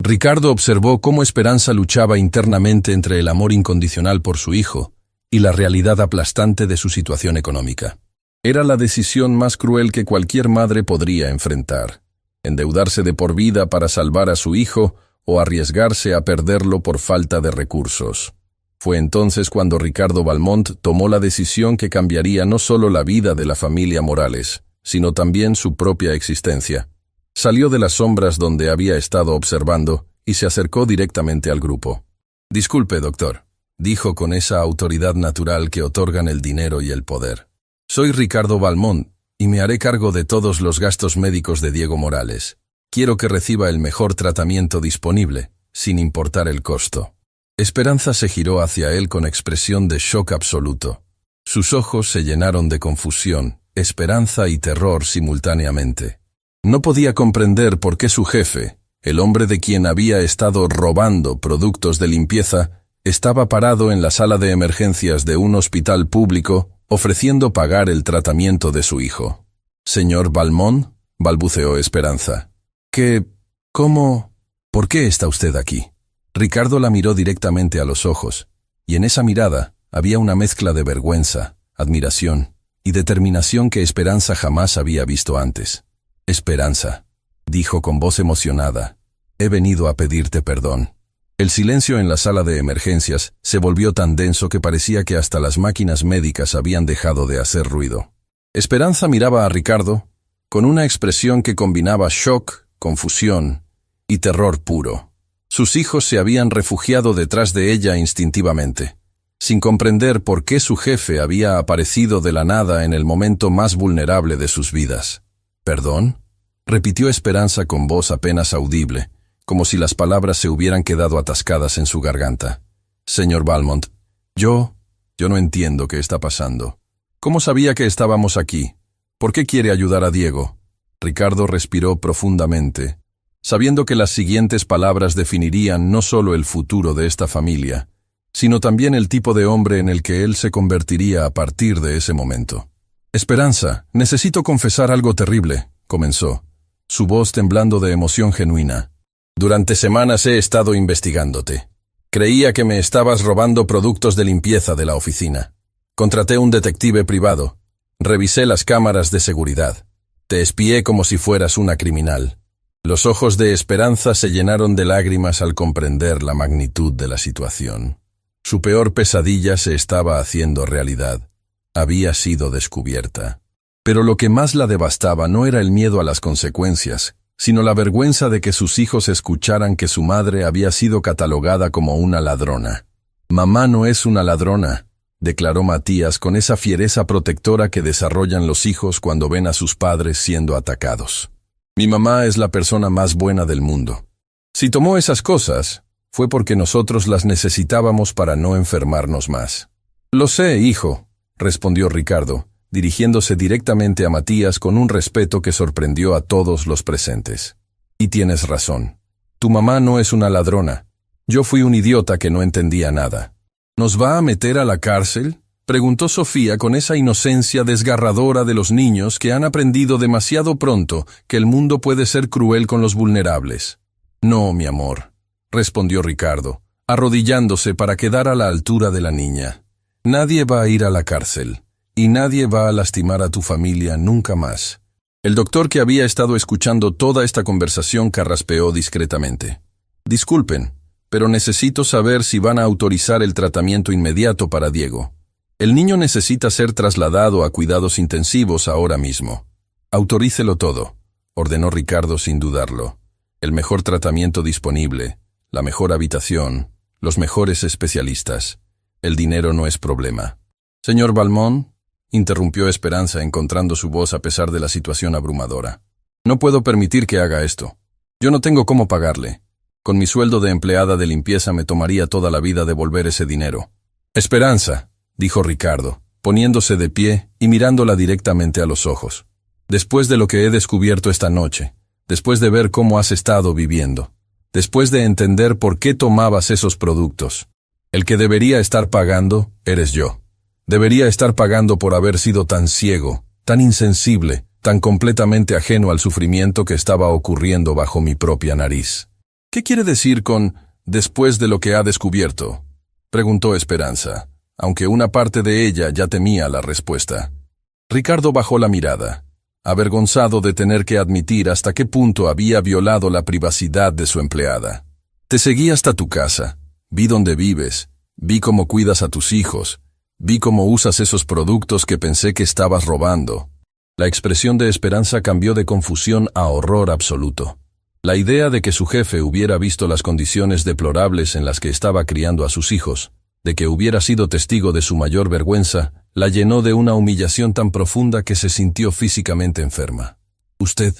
Ricardo observó cómo Esperanza luchaba internamente entre el amor incondicional por su hijo y la realidad aplastante de su situación económica. Era la decisión más cruel que cualquier madre podría enfrentar: endeudarse de por vida para salvar a su hijo o arriesgarse a perderlo por falta de recursos. Fue entonces cuando Ricardo Valmont tomó la decisión que cambiaría no solo la vida de la familia Morales, sino también su propia existencia. Salió de las sombras donde había estado observando y se acercó directamente al grupo. «Disculpe, doctor», dijo con esa autoridad natural que otorgan el dinero y el poder. «Soy Ricardo Valmont y me haré cargo de todos los gastos médicos de Diego Morales. Quiero que reciba el mejor tratamiento disponible, sin importar el costo». Esperanza se giró hacia él con expresión de shock absoluto. Sus ojos se llenaron de confusión, esperanza y terror simultáneamente. No podía comprender por qué su jefe, el hombre de quien había estado robando productos de limpieza, estaba parado en la sala de emergencias de un hospital público ofreciendo pagar el tratamiento de su hijo. «Señor Valmont», balbuceó Esperanza. «¿Cómo? ¿Por qué está usted aquí?» Ricardo la miró directamente a los ojos, y en esa mirada había una mezcla de vergüenza, admiración y determinación que Esperanza jamás había visto antes. «Esperanza», dijo con voz emocionada, «he venido a pedirte perdón». El silencio en la sala de emergencias se volvió tan denso que parecía que hasta las máquinas médicas habían dejado de hacer ruido. Esperanza miraba a Ricardo con una expresión que combinaba shock, confusión y terror puro. Sus hijos se habían refugiado detrás de ella instintivamente, sin comprender por qué su jefe había aparecido de la nada en el momento más vulnerable de sus vidas. «¿Perdón?», repitió Esperanza con voz apenas audible, como si las palabras se hubieran quedado atascadas en su garganta. «Señor Valmont, yo no entiendo qué está pasando. ¿Cómo sabía que estábamos aquí? ¿Por qué quiere ayudar a Diego?» Ricardo respiró profundamente, sabiendo que las siguientes palabras definirían no solo el futuro de esta familia, sino también el tipo de hombre en el que él se convertiría a partir de ese momento. Esperanza, necesito confesar algo terrible, comenzó, su voz temblando de emoción genuina. Durante semanas he estado investigándote. Creía que me estabas robando productos de limpieza de la oficina. Contraté un detective privado. Revisé las cámaras de seguridad. Te espié como si fueras una criminal. Los ojos de Esperanza se llenaron de lágrimas al comprender la magnitud de la situación. Su peor pesadilla se estaba haciendo realidad. Había sido descubierta. Pero lo que más la devastaba no era el miedo a las consecuencias, sino la vergüenza de que sus hijos escucharan que su madre había sido catalogada como una ladrona. «Mamá no es una ladrona», declaró Matías con esa fiereza protectora que desarrollan los hijos cuando ven a sus padres siendo atacados. «Mi mamá es la persona más buena del mundo. Si tomó esas cosas, fue porque nosotros las necesitábamos para no enfermarnos más». «Lo sé, hijo», respondió Ricardo, dirigiéndose directamente a Matías con un respeto que sorprendió a todos los presentes. «Y tienes razón. Tu mamá no es una ladrona. Yo fui un idiota que no entendía nada». «¿Nos va a meter a la cárcel?», preguntó Sofía con esa inocencia desgarradora de los niños que han aprendido demasiado pronto que el mundo puede ser cruel con los vulnerables. «No, mi amor», respondió Ricardo, arrodillándose para quedar a la altura de la niña. «Nadie va a ir a la cárcel. Y nadie va a lastimar a tu familia nunca más». El doctor, que había estado escuchando toda esta conversación, carraspeó discretamente. «Disculpen, pero necesito saber si van a autorizar el tratamiento inmediato para Diego. El niño necesita ser trasladado a cuidados intensivos ahora mismo». «Autorícelo todo», ordenó Ricardo sin dudarlo. «El mejor tratamiento disponible, la mejor habitación, los mejores especialistas. El dinero no es problema». «Señor Valmont», interrumpió Esperanza encontrando su voz a pesar de la situación abrumadora. «No puedo permitir que haga esto. Yo no tengo cómo pagarle. Con mi sueldo de empleada de limpieza me tomaría toda la vida devolver ese dinero». «Esperanza», dijo Ricardo, poniéndose de pie y mirándola directamente a los ojos. «Después de lo que he descubierto esta noche, después de ver cómo has estado viviendo, después de entender por qué tomabas esos productos, el que debería estar pagando eres yo. Debería estar pagando por haber sido tan ciego, tan insensible, tan completamente ajeno al sufrimiento que estaba ocurriendo bajo mi propia nariz». «¿Qué quiere decir con «después de lo que ha descubierto»?», preguntó Esperanza, aunque una parte de ella ya temía la respuesta. Ricardo bajó la mirada, avergonzado de tener que admitir hasta qué punto había violado la privacidad de su empleada. «Te seguí hasta tu casa, vi dónde vives, vi cómo cuidas a tus hijos, vi cómo usas esos productos que pensé que estabas robando». La expresión de Esperanza cambió de confusión a horror absoluto. La idea de que su jefe hubiera visto las condiciones deplorables en las que estaba criando a sus hijos, de que hubiera sido testigo de su mayor vergüenza, la llenó de una humillación tan profunda que se sintió físicamente enferma. Usted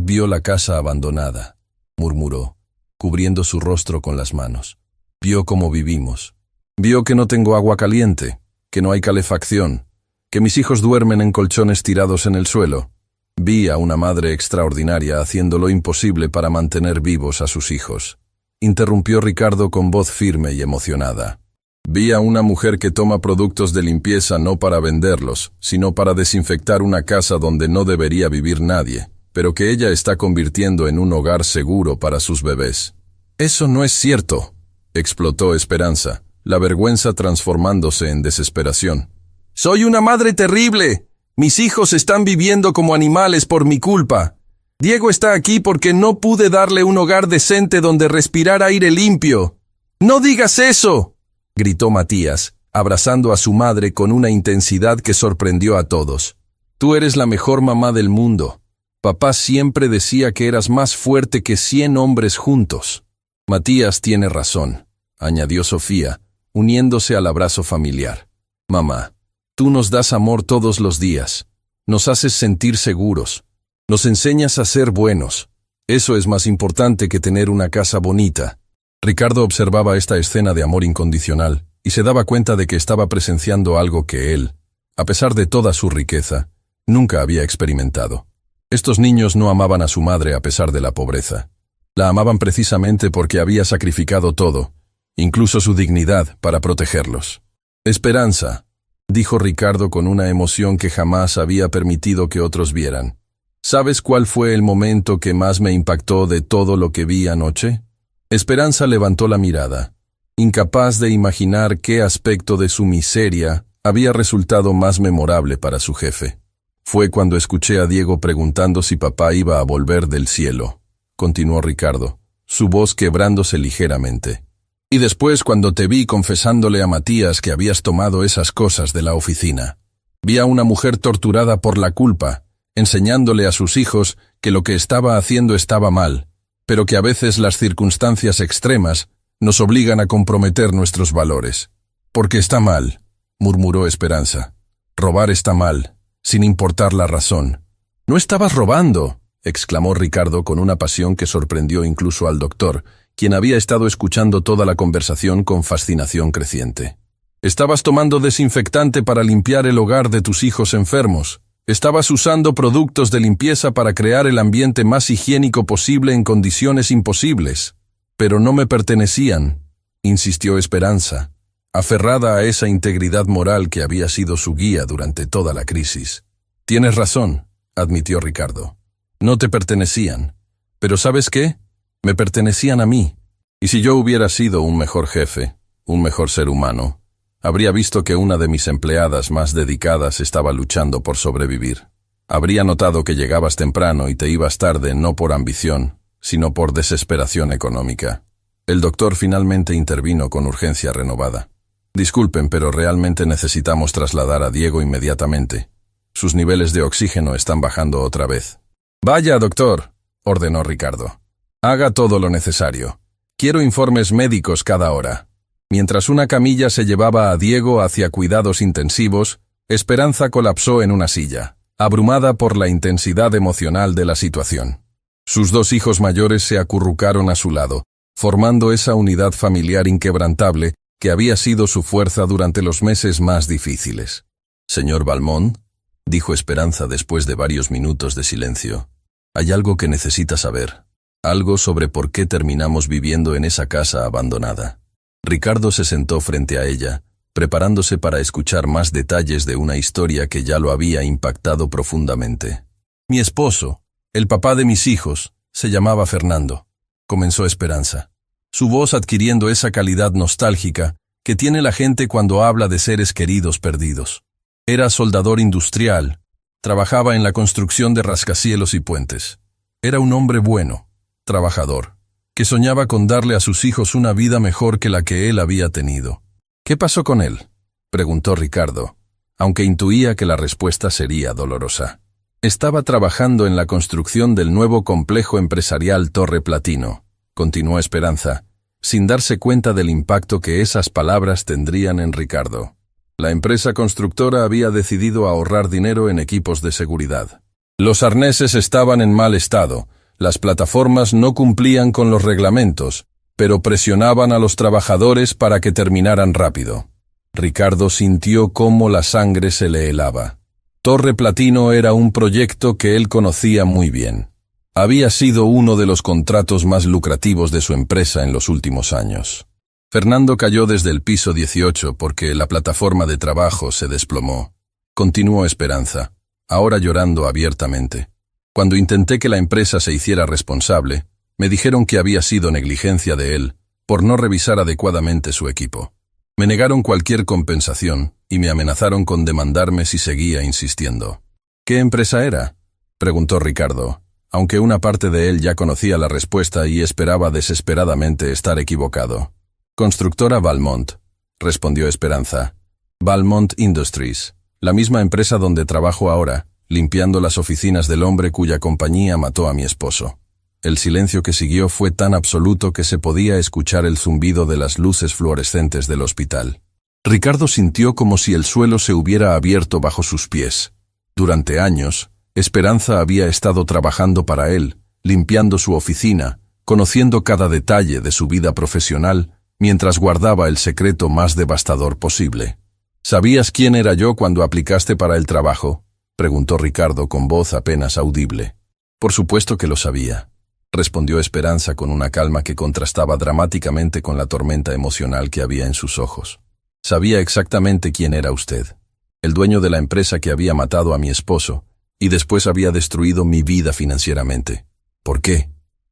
vio la casa abandonada», murmuró, cubriendo su rostro con las manos. «Vio cómo vivimos. Vio que no tengo agua caliente, que no hay calefacción, que mis hijos duermen en colchones tirados en el suelo. Vi a una madre extraordinaria haciendo lo imposible para mantener vivos a sus hijos», interrumpió Ricardo con voz firme y emocionada. «Vi a una mujer que toma productos de limpieza no para venderlos, sino para desinfectar una casa donde no debería vivir nadie, pero que ella está convirtiendo en un hogar seguro para sus bebés». «Eso no es cierto», explotó Esperanza, la vergüenza transformándose en desesperación. «Soy una madre terrible. Mis hijos están viviendo como animales por mi culpa. Diego está aquí porque no pude darle un hogar decente donde respirar aire limpio». «¡No digas eso!», gritó Matías, abrazando a su madre con una intensidad que sorprendió a todos. «Tú eres la mejor mamá del mundo. Papá siempre decía que eras más fuerte que 100 hombres juntos». «Matías tiene razón», añadió Sofía, uniéndose al abrazo familiar. «Mamá, tú nos das amor todos los días. Nos haces sentir seguros. Nos enseñas a ser buenos. Eso es más importante que tener una casa bonita». Ricardo observaba esta escena de amor incondicional y se daba cuenta de que estaba presenciando algo que él, a pesar de toda su riqueza, nunca había experimentado. Estos niños no amaban a su madre a pesar de la pobreza. La amaban precisamente porque había sacrificado todo, incluso su dignidad, para protegerlos. Esperanza, dijo Ricardo con una emoción que jamás había permitido que otros vieran. ¿Sabes cuál fue el momento que más me impactó de todo lo que vi anoche? Esperanza levantó la mirada, incapaz de imaginar qué aspecto de su miseria había resultado más memorable para su jefe. Fue cuando escuché a Diego preguntando si papá iba a volver del cielo, continuó Ricardo, su voz quebrándose ligeramente. Y después cuando te vi confesándole a Matías que habías tomado esas cosas de la oficina. Vi a una mujer torturada por la culpa, enseñándole a sus hijos que lo que estaba haciendo estaba mal, pero que a veces las circunstancias extremas nos obligan a comprometer nuestros valores. Porque está mal, murmuró Esperanza. Robar está mal, sin importar la razón. «No estabas robando», exclamó Ricardo con una pasión que sorprendió incluso al doctor, quien había estado escuchando toda la conversación con fascinación creciente. «Estabas tomando desinfectante para limpiar el hogar de tus hijos enfermos. Estabas usando productos de limpieza para crear el ambiente más higiénico posible en condiciones imposibles. Pero no me pertenecían», insistió Esperanza, aferrada a esa integridad moral que había sido su guía durante toda la crisis. «Tienes razón», admitió Ricardo. «No te pertenecían. Pero ¿sabes qué? Me pertenecían a mí. Y si yo hubiera sido un mejor jefe, un mejor ser humano, habría visto que una de mis empleadas más dedicadas estaba luchando por sobrevivir. Habría notado que llegabas temprano y te ibas tarde no por ambición, sino por desesperación económica». El doctor finalmente intervino con urgencia renovada. «Disculpen, pero realmente necesitamos trasladar a Diego inmediatamente. Sus niveles de oxígeno están bajando otra vez». «Vaya, doctor», ordenó Ricardo. «Haga todo lo necesario. Quiero informes médicos cada hora». Mientras una camilla se llevaba a Diego hacia cuidados intensivos, Esperanza colapsó en una silla, abrumada por la intensidad emocional de la situación. Sus dos hijos mayores se acurrucaron a su lado, formando esa unidad familiar inquebrantable que había sido su fuerza durante los meses más difíciles. «Señor Valmont», dijo Esperanza después de varios minutos de silencio, «hay algo que necesita saber, algo sobre por qué terminamos viviendo en esa casa abandonada». Ricardo se sentó frente a ella, preparándose para escuchar más detalles de una historia que ya lo había impactado profundamente. «Mi esposo, el papá de mis hijos, se llamaba Fernando», comenzó Esperanza, su voz adquiriendo esa calidad nostálgica que tiene la gente cuando habla de seres queridos perdidos. Era soldador industrial, trabajaba en la construcción de rascacielos y puentes. Era un hombre bueno, trabajador, que soñaba con darle a sus hijos una vida mejor que la que él había tenido. «¿Qué pasó con él?», preguntó Ricardo, aunque intuía que la respuesta sería dolorosa. «Estaba trabajando en la construcción del nuevo complejo empresarial Torre Platino», continuó Esperanza, sin darse cuenta del impacto que esas palabras tendrían en Ricardo. La empresa constructora había decidido ahorrar dinero en equipos de seguridad. Los arneses estaban en mal estado, las plataformas no cumplían con los reglamentos, pero presionaban a los trabajadores para que terminaran rápido. Ricardo sintió cómo la sangre se le helaba. Torre Platino era un proyecto que él conocía muy bien. Había sido uno de los contratos más lucrativos de su empresa en los últimos años. Fernando cayó desde el piso 18 porque la plataforma de trabajo se desplomó. Continuó Esperanza, ahora llorando abiertamente. Cuando intenté que la empresa se hiciera responsable, me dijeron que había sido negligencia de él por no revisar adecuadamente su equipo. Me negaron cualquier compensación y me amenazaron con demandarme si seguía insistiendo. «¿Qué empresa era?», preguntó Ricardo, aunque una parte de él ya conocía la respuesta y esperaba desesperadamente estar equivocado. «Constructora Valmont», respondió Esperanza. «Valmont Industries, la misma empresa donde trabajo ahora, limpiando las oficinas del hombre cuya compañía mató a mi esposo». El silencio que siguió fue tan absoluto que se podía escuchar el zumbido de las luces fluorescentes del hospital. Ricardo sintió como si el suelo se hubiera abierto bajo sus pies. Durante años, Esperanza había estado trabajando para él, limpiando su oficina, conociendo cada detalle de su vida profesional, mientras guardaba el secreto más devastador posible. «¿Sabías quién era yo cuando aplicaste para el trabajo?», preguntó Ricardo con voz apenas audible. «Por supuesto que lo sabía», respondió Esperanza con una calma que contrastaba dramáticamente con la tormenta emocional que había en sus ojos. Sabía exactamente quién era usted. El dueño de la empresa que había matado a mi esposo y después había destruido mi vida financieramente. ¿Por qué?,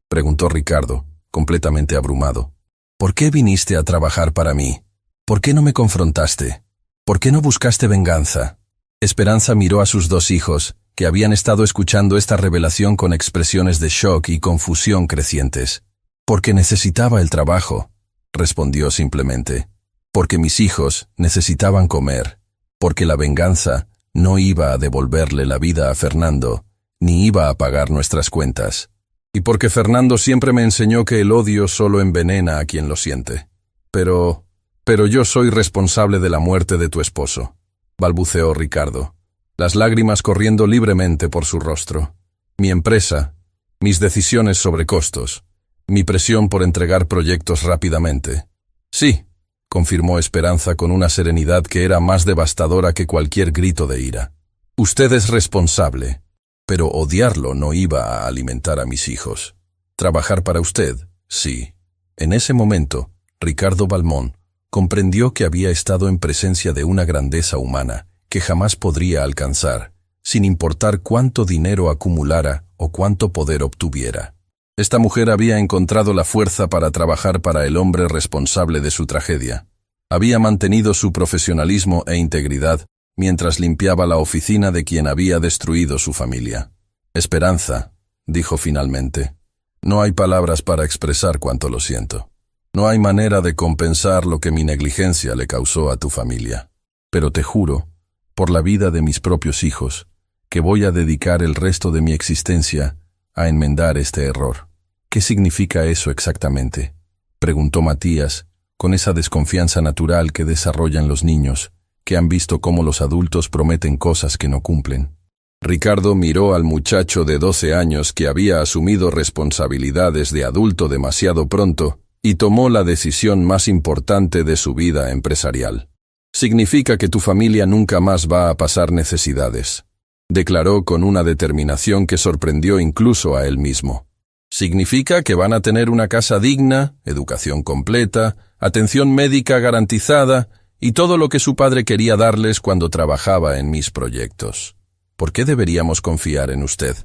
preguntó Ricardo, completamente abrumado. ¿Por qué viniste a trabajar para mí? ¿Por qué no me confrontaste? ¿Por qué no buscaste venganza? Esperanza miró a sus dos hijos, que habían estado escuchando esta revelación con expresiones de shock y confusión crecientes. Porque necesitaba el trabajo, respondió simplemente. Porque mis hijos necesitaban comer. Porque la venganza no iba a devolverle la vida a Fernando, ni iba a pagar nuestras cuentas. Y porque Fernando siempre me enseñó que el odio solo envenena a quien lo siente. Pero yo soy responsable de la muerte de tu esposo, balbuceó Ricardo, las lágrimas corriendo libremente por su rostro. Mi empresa, mis decisiones sobre costos, mi presión por entregar proyectos rápidamente. Sí, confirmó Esperanza con una serenidad que era más devastadora que cualquier grito de ira. Usted es responsable, pero odiarlo no iba a alimentar a mis hijos. Trabajar para usted, sí. En ese momento, Ricardo Balmón comprendió que había estado en presencia de una grandeza humana que jamás podría alcanzar, sin importar cuánto dinero acumulara o cuánto poder obtuviera. Esta mujer había encontrado la fuerza para trabajar para el hombre responsable de su tragedia. Había mantenido su profesionalismo e integridad mientras limpiaba la oficina de quien había destruido su familia. Esperanza, dijo finalmente, no hay palabras para expresar cuánto lo siento. No hay manera de compensar lo que mi negligencia le causó a tu familia. Pero te juro, por la vida de mis propios hijos, que voy a dedicar el resto de mi existencia a enmendar este error. ¿Qué significa eso exactamente?, preguntó Matías, con esa desconfianza natural que desarrollan los niños, que han visto cómo los adultos prometen cosas que no cumplen. Ricardo miró al muchacho de 12 años que había asumido responsabilidades de adulto demasiado pronto y tomó la decisión más importante de su vida empresarial. Significa que tu familia nunca más va a pasar necesidades, declaró con una determinación que sorprendió incluso a él mismo. Significa que van a tener una casa digna, educación completa, atención médica garantizada y todo lo que su padre quería darles cuando trabajaba en mis proyectos. ¿Por qué deberíamos confiar en usted?,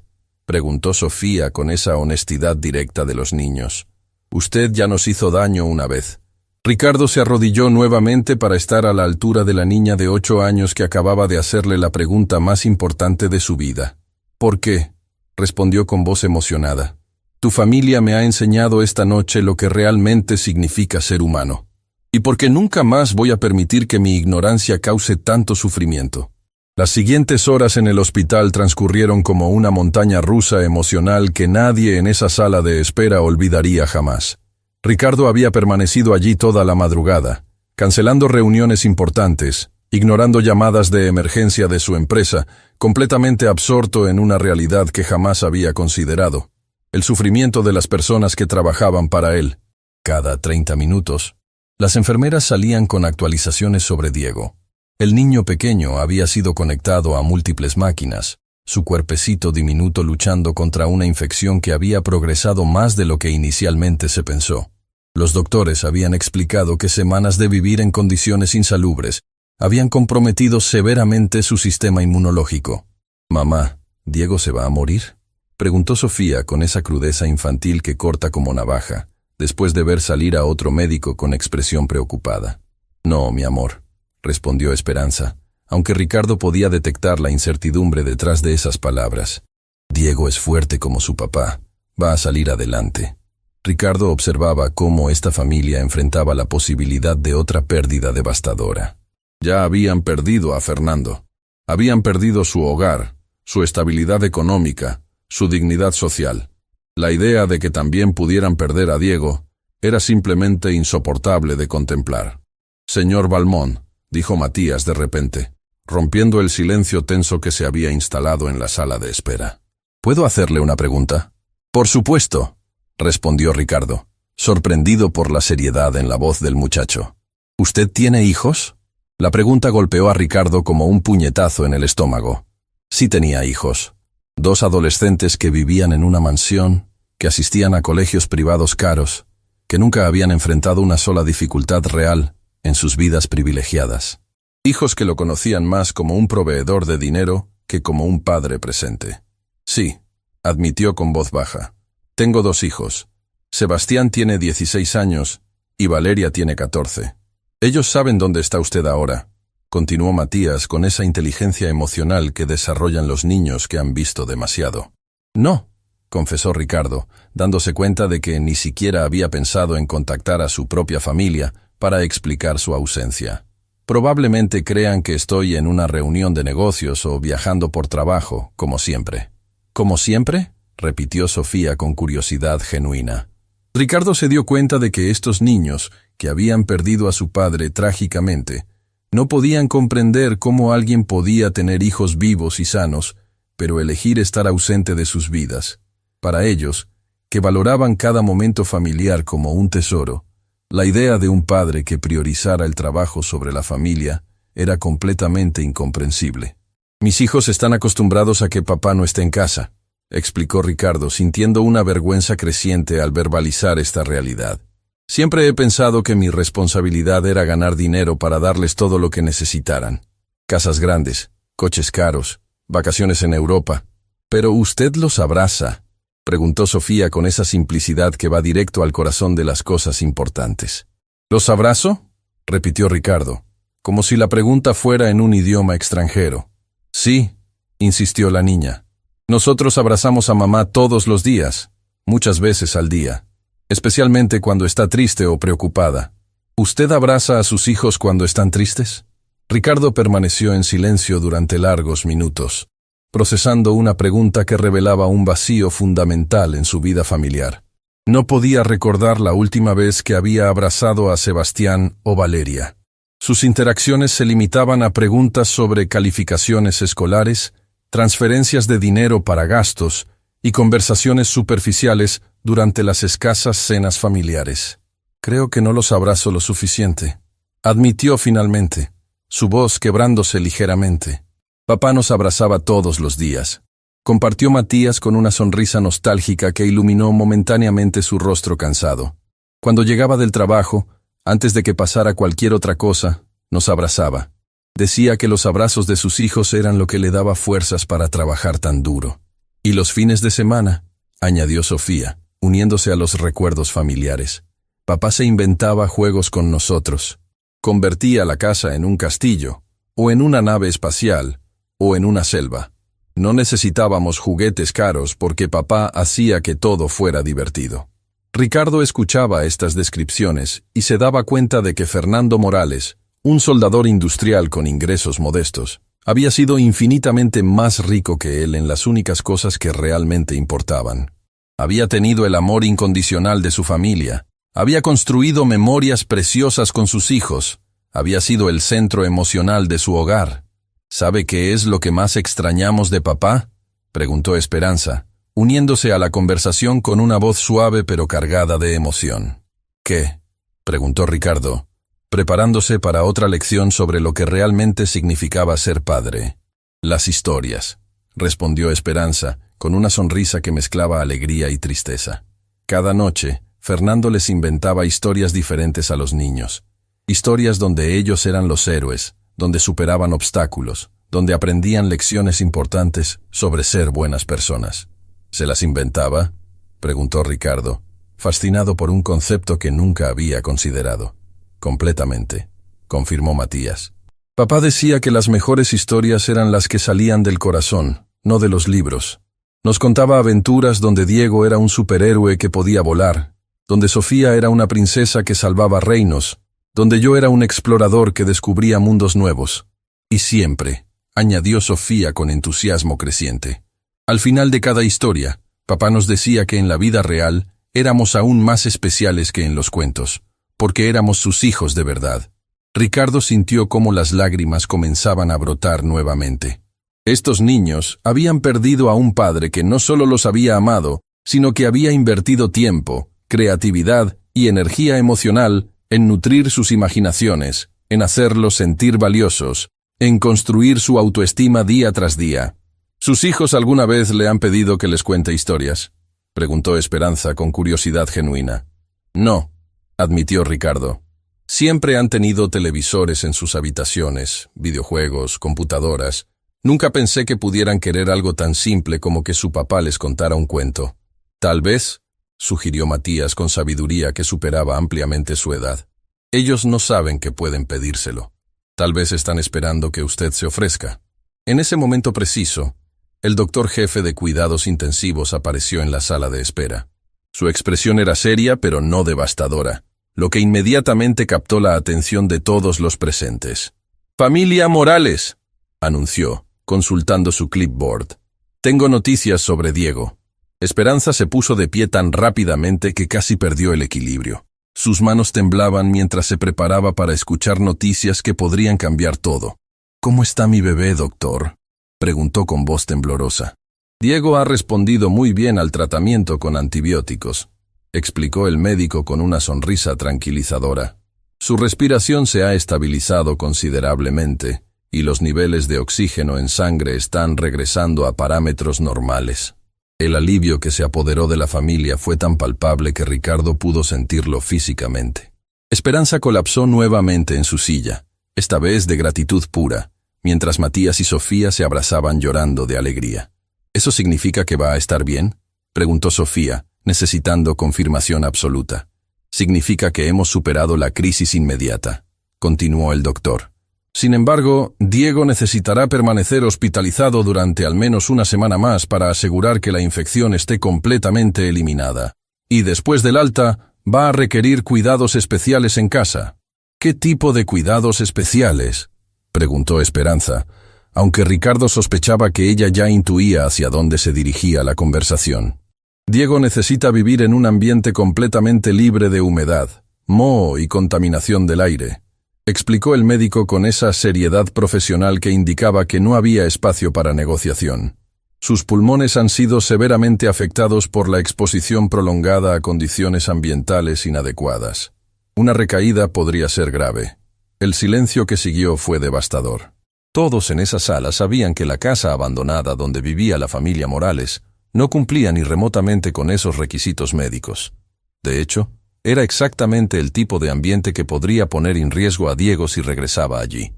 preguntó Sofía con esa honestidad directa de los niños. Usted ya nos hizo daño una vez. Ricardo se arrodilló nuevamente para estar a la altura de la niña de 8 años que acababa de hacerle la pregunta más importante de su vida. ¿Por qué?, respondió con voz emocionada. Tu familia me ha enseñado esta noche lo que realmente significa ser humano. Y porque nunca más voy a permitir que mi ignorancia cause tanto sufrimiento. Las siguientes horas en el hospital transcurrieron como una montaña rusa emocional que nadie en esa sala de espera olvidaría jamás. Ricardo había permanecido allí toda la madrugada, cancelando reuniones importantes, ignorando llamadas de emergencia de su empresa, completamente absorto en una realidad que jamás había considerado: el sufrimiento de las personas que trabajaban para él. Cada 30 minutos, las enfermeras salían con actualizaciones sobre Diego. El niño pequeño había sido conectado a múltiples máquinas, su cuerpecito diminuto luchando contra una infección que había progresado más de lo que inicialmente se pensó. Los doctores habían explicado que semanas de vivir en condiciones insalubres habían comprometido severamente su sistema inmunológico. «Mamá, ¿Diego se va a morir?», preguntó Sofía con esa crudeza infantil que corta como navaja, después de ver salir a otro médico con expresión preocupada. «No, mi amor», respondió Esperanza, aunque Ricardo podía detectar la incertidumbre detrás de esas palabras. «Diego es fuerte como su papá, va a salir adelante». Ricardo observaba cómo esta familia enfrentaba la posibilidad de otra pérdida devastadora. Ya habían perdido a Fernando. Habían perdido su hogar, su estabilidad económica, su dignidad social. La idea de que también pudieran perder a Diego era simplemente insoportable de contemplar. «Señor Balmón», dijo Matías de repente, rompiendo el silencio tenso que se había instalado en la sala de espera. «¿Puedo hacerle una pregunta?». «Por supuesto», respondió Ricardo, sorprendido por la seriedad en la voz del muchacho. «¿Usted tiene hijos?». La pregunta golpeó a Ricardo como un puñetazo en el estómago. Sí tenía hijos. 2 adolescentes que vivían en una mansión que asistían a colegios privados caros, que nunca habían enfrentado una sola dificultad real en sus vidas privilegiadas. Hijos que lo conocían más como un proveedor de dinero que como un padre presente. Sí, admitió con voz baja. Tengo 2 hijos. Sebastián tiene 16 años y Valeria tiene 14. Ellos saben dónde está usted ahora, continuó Matías con esa inteligencia emocional que desarrollan los niños que han visto demasiado. No, confesó Ricardo, dándose cuenta de que ni siquiera había pensado en contactar a su propia familia para explicar su ausencia. Probablemente crean que estoy en una reunión de negocios o viajando por trabajo, como siempre. ¿Como siempre?, repitió Sofía con curiosidad genuina. Ricardo se dio cuenta de que estos niños, que habían perdido a su padre trágicamente, no podían comprender cómo alguien podía tener hijos vivos y sanos, pero elegir estar ausente de sus vidas. Para ellos, que valoraban cada momento familiar como un tesoro, la idea de un padre que priorizara el trabajo sobre la familia era completamente incomprensible. Mis hijos están acostumbrados a que papá no esté en casa, explicó Ricardo, sintiendo una vergüenza creciente al verbalizar esta realidad. Siempre he pensado que mi responsabilidad era ganar dinero para darles todo lo que necesitaran. Casas grandes, coches caros, vacaciones en Europa. ¿Pero usted los abraza?, preguntó Sofía con esa simplicidad que va directo al corazón de las cosas importantes. ¿Los abrazo?, repitió Ricardo, como si la pregunta fuera en un idioma extranjero. Sí, insistió la niña. Nosotros abrazamos a mamá todos los días, muchas veces al día, especialmente cuando está triste o preocupada. ¿Usted abraza a sus hijos cuando están tristes? Ricardo permaneció en silencio durante largos minutos, procesando una pregunta que revelaba un vacío fundamental en su vida familiar. No podía recordar la última vez que había abrazado a Sebastián o Valeria. Sus interacciones se limitaban a preguntas sobre calificaciones escolares, transferencias de dinero para gastos y conversaciones superficiales durante las escasas cenas familiares. Creo que no los abrazo lo suficiente, admitió finalmente, su voz quebrándose ligeramente. Papá nos abrazaba todos los días, compartió Matías con una sonrisa nostálgica que iluminó momentáneamente su rostro cansado. Cuando llegaba del trabajo, antes de que pasara cualquier otra cosa, nos abrazaba. Decía que los abrazos de sus hijos eran lo que le daba fuerzas para trabajar tan duro. Y los fines de semana, añadió Sofía, uniéndose a los recuerdos familiares. Papá se inventaba juegos con nosotros. Convertía la casa en un castillo, o en una nave espacial, o en una selva. No necesitábamos juguetes caros porque papá hacía que todo fuera divertido. Ricardo escuchaba estas descripciones y se daba cuenta de que Fernando Morales, un soldador industrial con ingresos modestos, había sido infinitamente más rico que él en las únicas cosas que realmente importaban. Había tenido el amor incondicional de su familia, había construido memorias preciosas con sus hijos, había sido el centro emocional de su hogar. ¿Sabe qué es lo que más extrañamos de papá?, preguntó Esperanza, uniéndose a la conversación con una voz suave pero cargada de emoción. ¿Qué?, preguntó Ricardo, preparándose para otra lección sobre lo que realmente significaba ser padre. Las historias, respondió Esperanza, con una sonrisa que mezclaba alegría y tristeza. Cada noche, Fernando les inventaba historias diferentes a los niños. Historias donde ellos eran los héroes, donde superaban obstáculos, donde aprendían lecciones importantes sobre ser buenas personas. ¿Se las inventaba?, preguntó Ricardo, fascinado por un concepto que nunca había considerado. Completamente, confirmó Matías. Papá decía que las mejores historias eran las que salían del corazón, no de los libros. Nos contaba aventuras donde Diego era un superhéroe que podía volar, donde Sofía era una princesa que salvaba reinos, donde yo era un explorador que descubría mundos nuevos. Y siempre, añadió Sofía con entusiasmo creciente, al final de cada historia, papá nos decía que en la vida real éramos aún más especiales que en los cuentos, porque éramos sus hijos de verdad. Ricardo sintió cómo las lágrimas comenzaban a brotar nuevamente. Estos niños habían perdido a un padre que no solo los había amado, sino que había invertido tiempo, creatividad y energía emocional en nutrir sus imaginaciones, en hacerlos sentir valiosos, en construir su autoestima día tras día. ¿Sus hijos alguna vez le han pedido que les cuente historias?, preguntó Esperanza con curiosidad genuina. No, admitió Ricardo. Siempre han tenido televisores en sus habitaciones, videojuegos, computadoras. Nunca pensé que pudieran querer algo tan simple como que su papá les contara un cuento. Tal vez, sugirió Matías con sabiduría que superaba ampliamente su edad. Ellos no saben que pueden pedírselo. Tal vez están esperando que usted se ofrezca. En ese momento preciso, el doctor jefe de cuidados intensivos apareció en la sala de espera. Su expresión era seria pero no devastadora, lo que inmediatamente captó la atención de todos los presentes. «Familia Morales», anunció, consultando su clipboard. «Tengo noticias sobre Diego». Esperanza se puso de pie tan rápidamente que casi perdió el equilibrio. Sus manos temblaban mientras se preparaba para escuchar noticias que podrían cambiar todo. «¿Cómo está mi bebé, doctor?», preguntó con voz temblorosa. «Diego ha respondido muy bien al tratamiento con antibióticos», explicó el médico con una sonrisa tranquilizadora. «Su respiración se ha estabilizado considerablemente y los niveles de oxígeno en sangre están regresando a parámetros normales». El alivio que se apoderó de la familia fue tan palpable que Ricardo pudo sentirlo físicamente. Esperanza colapsó nuevamente en su silla, esta vez de gratitud pura, mientras Matías y Sofía se abrazaban llorando de alegría. «¿Eso significa que va a estar bien?», preguntó Sofía, necesitando confirmación absoluta. «Significa que hemos superado la crisis inmediata», continuó el doctor. «Sin embargo, Diego necesitará permanecer hospitalizado durante al menos una semana más para asegurar que la infección esté completamente eliminada. Y después del alta, va a requerir cuidados especiales en casa». «¿Qué tipo de cuidados especiales?», preguntó Esperanza, aunque Ricardo sospechaba que ella ya intuía hacia dónde se dirigía la conversación. «Diego necesita vivir en un ambiente completamente libre de humedad, moho y contaminación del aire», explicó el médico con esa seriedad profesional que indicaba que no había espacio para negociación. «Sus pulmones han sido severamente afectados por la exposición prolongada a condiciones ambientales inadecuadas. Una recaída podría ser grave». El silencio que siguió fue devastador. Todos en esa sala sabían que la casa abandonada donde vivía la familia Morales no cumplía ni remotamente con esos requisitos médicos. De hecho, era exactamente el tipo de ambiente que podría poner en riesgo a Diego si regresaba allí.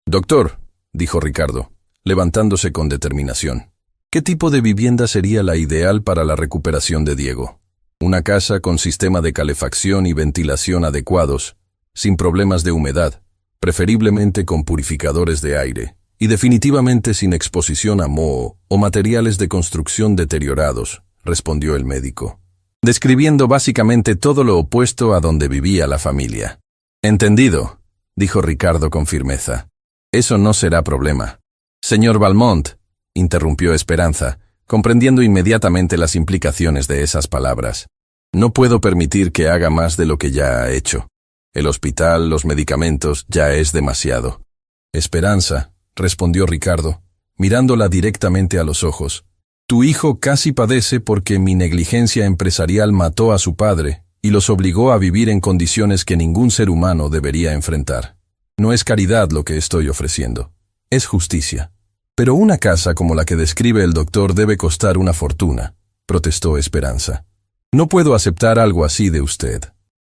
«Doctor», dijo Ricardo, levantándose con determinación, «¿qué tipo de vivienda sería la ideal para la recuperación de Diego? Una casa con sistema de calefacción y ventilación adecuados, sin problemas de humedad, preferiblemente con purificadores de aire, y definitivamente sin exposición a moho o materiales de construcción deteriorados», respondió el médico, describiendo básicamente todo lo opuesto a donde vivía la familia. «Entendido», dijo Ricardo con firmeza. «Eso no será problema». «Señor Valmont», interrumpió Esperanza, comprendiendo inmediatamente las implicaciones de esas palabras. «No puedo permitir que haga más de lo que ya ha hecho. El hospital, los medicamentos, ya es demasiado». «Esperanza», respondió Ricardo, mirándola directamente a los ojos, «tu hijo casi padece porque mi negligencia empresarial mató a su padre y los obligó a vivir en condiciones que ningún ser humano debería enfrentar. No es caridad lo que estoy ofreciendo, es justicia». «Pero una casa como la que describe el doctor debe costar una fortuna», protestó Esperanza. «No puedo aceptar algo así de usted».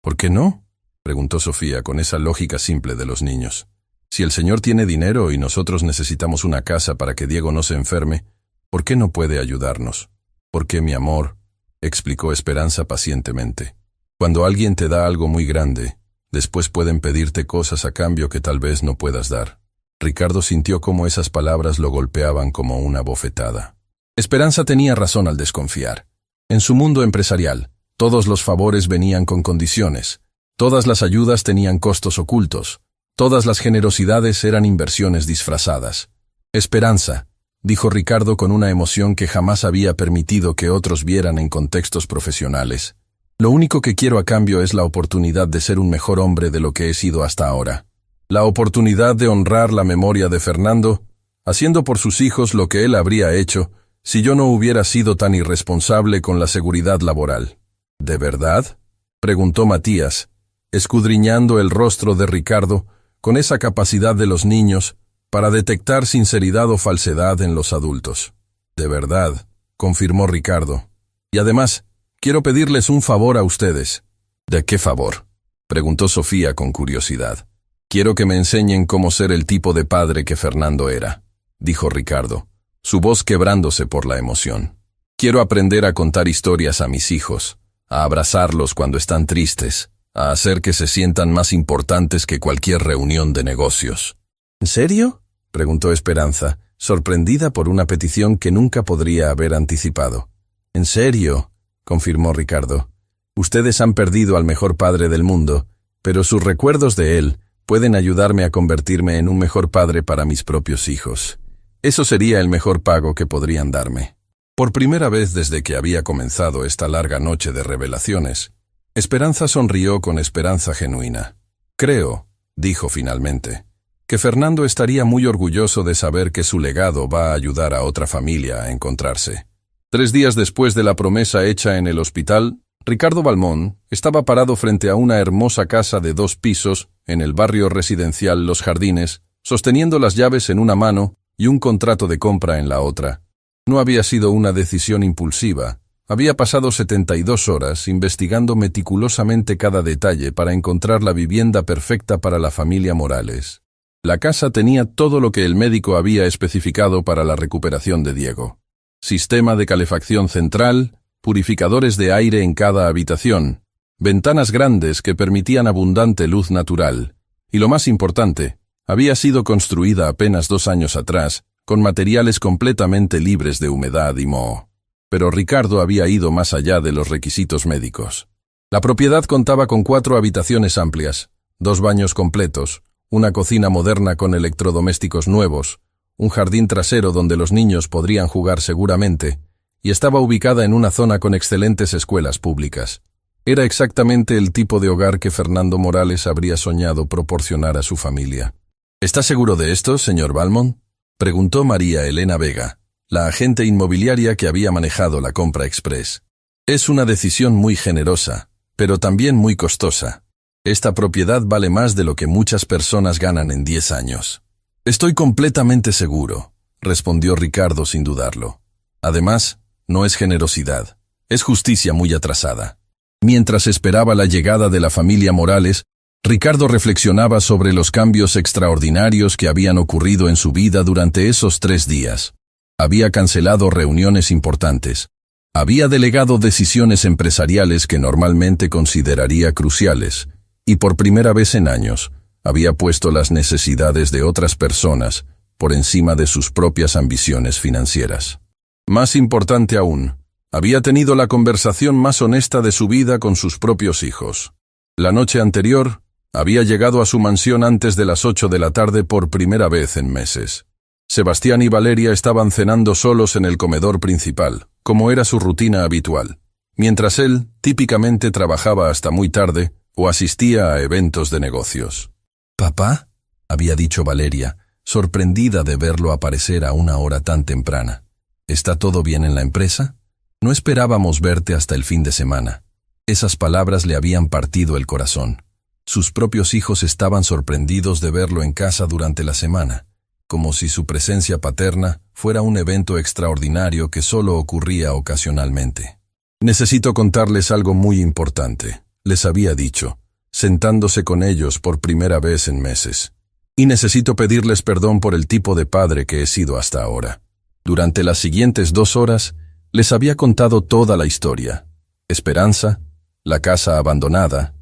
«¿Por qué no?», preguntó Sofía con esa lógica simple de los niños. «Si el señor tiene dinero y nosotros necesitamos una casa para que Diego no se enferme, ¿por qué no puede ayudarnos?». «Porque, mi amor», explicó Esperanza pacientemente, «cuando alguien te da algo muy grande, después pueden pedirte cosas a cambio que tal vez no puedas dar». Ricardo sintió cómo esas palabras lo golpeaban como una bofetada. Esperanza tenía razón al desconfiar. En su mundo empresarial, todos los favores venían con condiciones, todas las ayudas tenían costos ocultos, todas las generosidades eran inversiones disfrazadas. «Esperanza», dijo Ricardo con una emoción que jamás había permitido que otros vieran en contextos profesionales. «Lo único que quiero a cambio es la oportunidad de ser un mejor hombre de lo que he sido hasta ahora. La oportunidad de honrar la memoria de Fernando, haciendo por sus hijos lo que él habría hecho si yo no hubiera sido tan irresponsable con la seguridad laboral». «¿De verdad?», preguntó Matías, escudriñando el rostro de Ricardo con esa capacidad de los niños para detectar sinceridad o falsedad en los adultos. «De verdad», confirmó Ricardo. «Y además, quiero pedirles un favor a ustedes. ¿De qué favor?, preguntó Sofía con curiosidad. Quiero que me enseñen cómo ser el tipo de padre que Fernando era, dijo Ricardo, su voz quebrándose por la emoción. Quiero aprender a contar historias a mis hijos, a abrazarlos cuando están tristes, a hacer que se sientan más importantes que cualquier reunión de negocios. ¿En serio?, preguntó Esperanza, sorprendida por una petición que nunca podría haber anticipado. «¿En serio?», confirmó Ricardo. «Ustedes han perdido al mejor padre del mundo, pero sus recuerdos de él pueden ayudarme a convertirme en un mejor padre para mis propios hijos. Eso sería el mejor pago que podrían darme». Por primera vez desde que había comenzado esta larga noche de revelaciones, Esperanza sonrió con esperanza genuina. «Creo», dijo finalmente, «que Fernando estaría muy orgulloso de saber que su legado va a ayudar a otra familia a encontrarse». 3 días después de la promesa hecha en el hospital, Ricardo Balmón estaba parado frente a una hermosa casa de 2 pisos en el barrio residencial Los Jardines, sosteniendo las llaves en una mano y un contrato de compra en la otra. No había sido una decisión impulsiva. Había pasado 72 horas investigando meticulosamente cada detalle para encontrar la vivienda perfecta para la familia Morales. La casa tenía todo lo que el médico había especificado para la recuperación de Diego. Sistema de calefacción central, purificadores de aire en cada habitación, ventanas grandes que permitían abundante luz natural, y lo más importante, había sido construida apenas 2 años atrás, con materiales completamente libres de humedad y moho. Pero Ricardo había ido más allá de los requisitos médicos. La propiedad contaba con 4 habitaciones amplias, 2 baños completos, una cocina moderna con electrodomésticos nuevos, un jardín trasero donde los niños podrían jugar seguramente, y estaba ubicada en una zona con excelentes escuelas públicas. Era exactamente el tipo de hogar que Fernando Morales habría soñado proporcionar a su familia. ¿Está seguro de esto, señor Balmón?, preguntó María Elena Vega, la agente inmobiliaria que había manejado la compra express. Es una decisión muy generosa, pero también muy costosa. Esta propiedad vale más de lo que muchas personas ganan en 10 años. Estoy completamente seguro, respondió Ricardo sin dudarlo. Además, no es generosidad, es justicia muy atrasada. Mientras esperaba la llegada de la familia Morales, Ricardo reflexionaba sobre los cambios extraordinarios que habían ocurrido en su vida durante esos 3 días. Había cancelado reuniones importantes. Había delegado decisiones empresariales que normalmente consideraría cruciales, y por primera vez en años, había puesto las necesidades de otras personas por encima de sus propias ambiciones financieras. Más importante aún, había tenido la conversación más honesta de su vida con sus propios hijos. La noche anterior, había llegado a su mansión antes de las 8 de la tarde por primera vez en meses. Sebastián y Valeria estaban cenando solos en el comedor principal, como era su rutina habitual, mientras él típicamente trabajaba hasta muy tarde o asistía a eventos de negocios. «¿Papá?», había dicho Valeria, sorprendida de verlo aparecer a una hora tan temprana. «¿Está todo bien en la empresa? No esperábamos verte hasta el fin de semana». Esas palabras le habían partido el corazón. Sus propios hijos estaban sorprendidos de verlo en casa durante la semana, como si su presencia paterna fuera un evento extraordinario que solo ocurría ocasionalmente. «Necesito contarles algo muy importante», les había dicho, sentándose con ellos por primera vez en meses. «Y necesito pedirles perdón por el tipo de padre que he sido hasta ahora». Durante las siguientes 2 horas, les había contado toda la historia. Esperanza, la casa abandonada,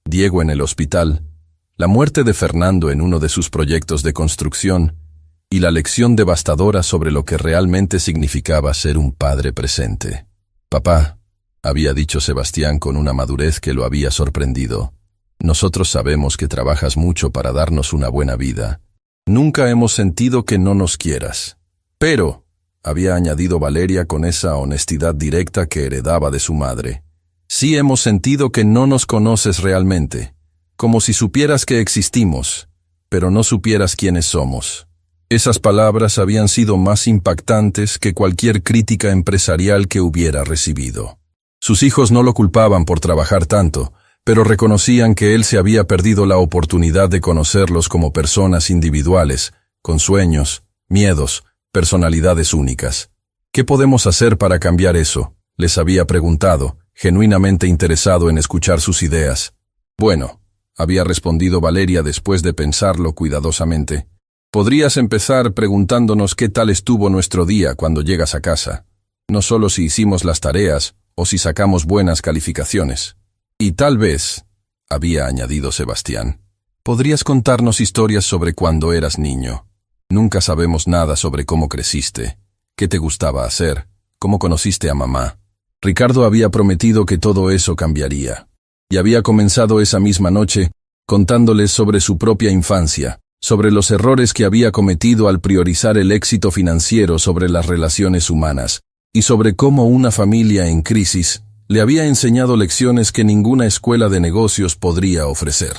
Diego en el hospital, la muerte de Fernando en uno de sus proyectos de construcción y la lección devastadora sobre lo que realmente significaba ser un padre presente. «Papá», había dicho Sebastián con una madurez que lo había sorprendido, «nosotros sabemos que trabajas mucho para darnos una buena vida. Nunca hemos sentido que no nos quieras. Pero», había añadido Valeria con esa honestidad directa que heredaba de su madre, «sí hemos sentido que no nos conoces realmente, como si supieras que existimos, pero no supieras quiénes somos». Esas palabras habían sido más impactantes que cualquier crítica empresarial que hubiera recibido. Sus hijos no lo culpaban por trabajar tanto, pero reconocían que él se había perdido la oportunidad de conocerlos como personas individuales, con sueños, miedos, personalidades únicas. «¿Qué podemos hacer para cambiar eso?», les había preguntado, genuinamente interesado en escuchar sus ideas. Bueno, había respondido Valeria después de pensarlo cuidadosamente. Podrías empezar preguntándonos qué tal estuvo nuestro día cuando llegas a casa. No solo si hicimos las tareas o si sacamos buenas calificaciones. Y tal vez, había añadido Sebastián, podrías contarnos historias sobre cuando eras niño. Nunca sabemos nada sobre cómo creciste, qué te gustaba hacer, cómo conociste a mamá. Ricardo había prometido que todo eso cambiaría. Y había comenzado esa misma noche contándoles sobre su propia infancia, sobre los errores que había cometido al priorizar el éxito financiero sobre las relaciones humanas, y sobre cómo una familia en crisis le había enseñado lecciones que ninguna escuela de negocios podría ofrecer.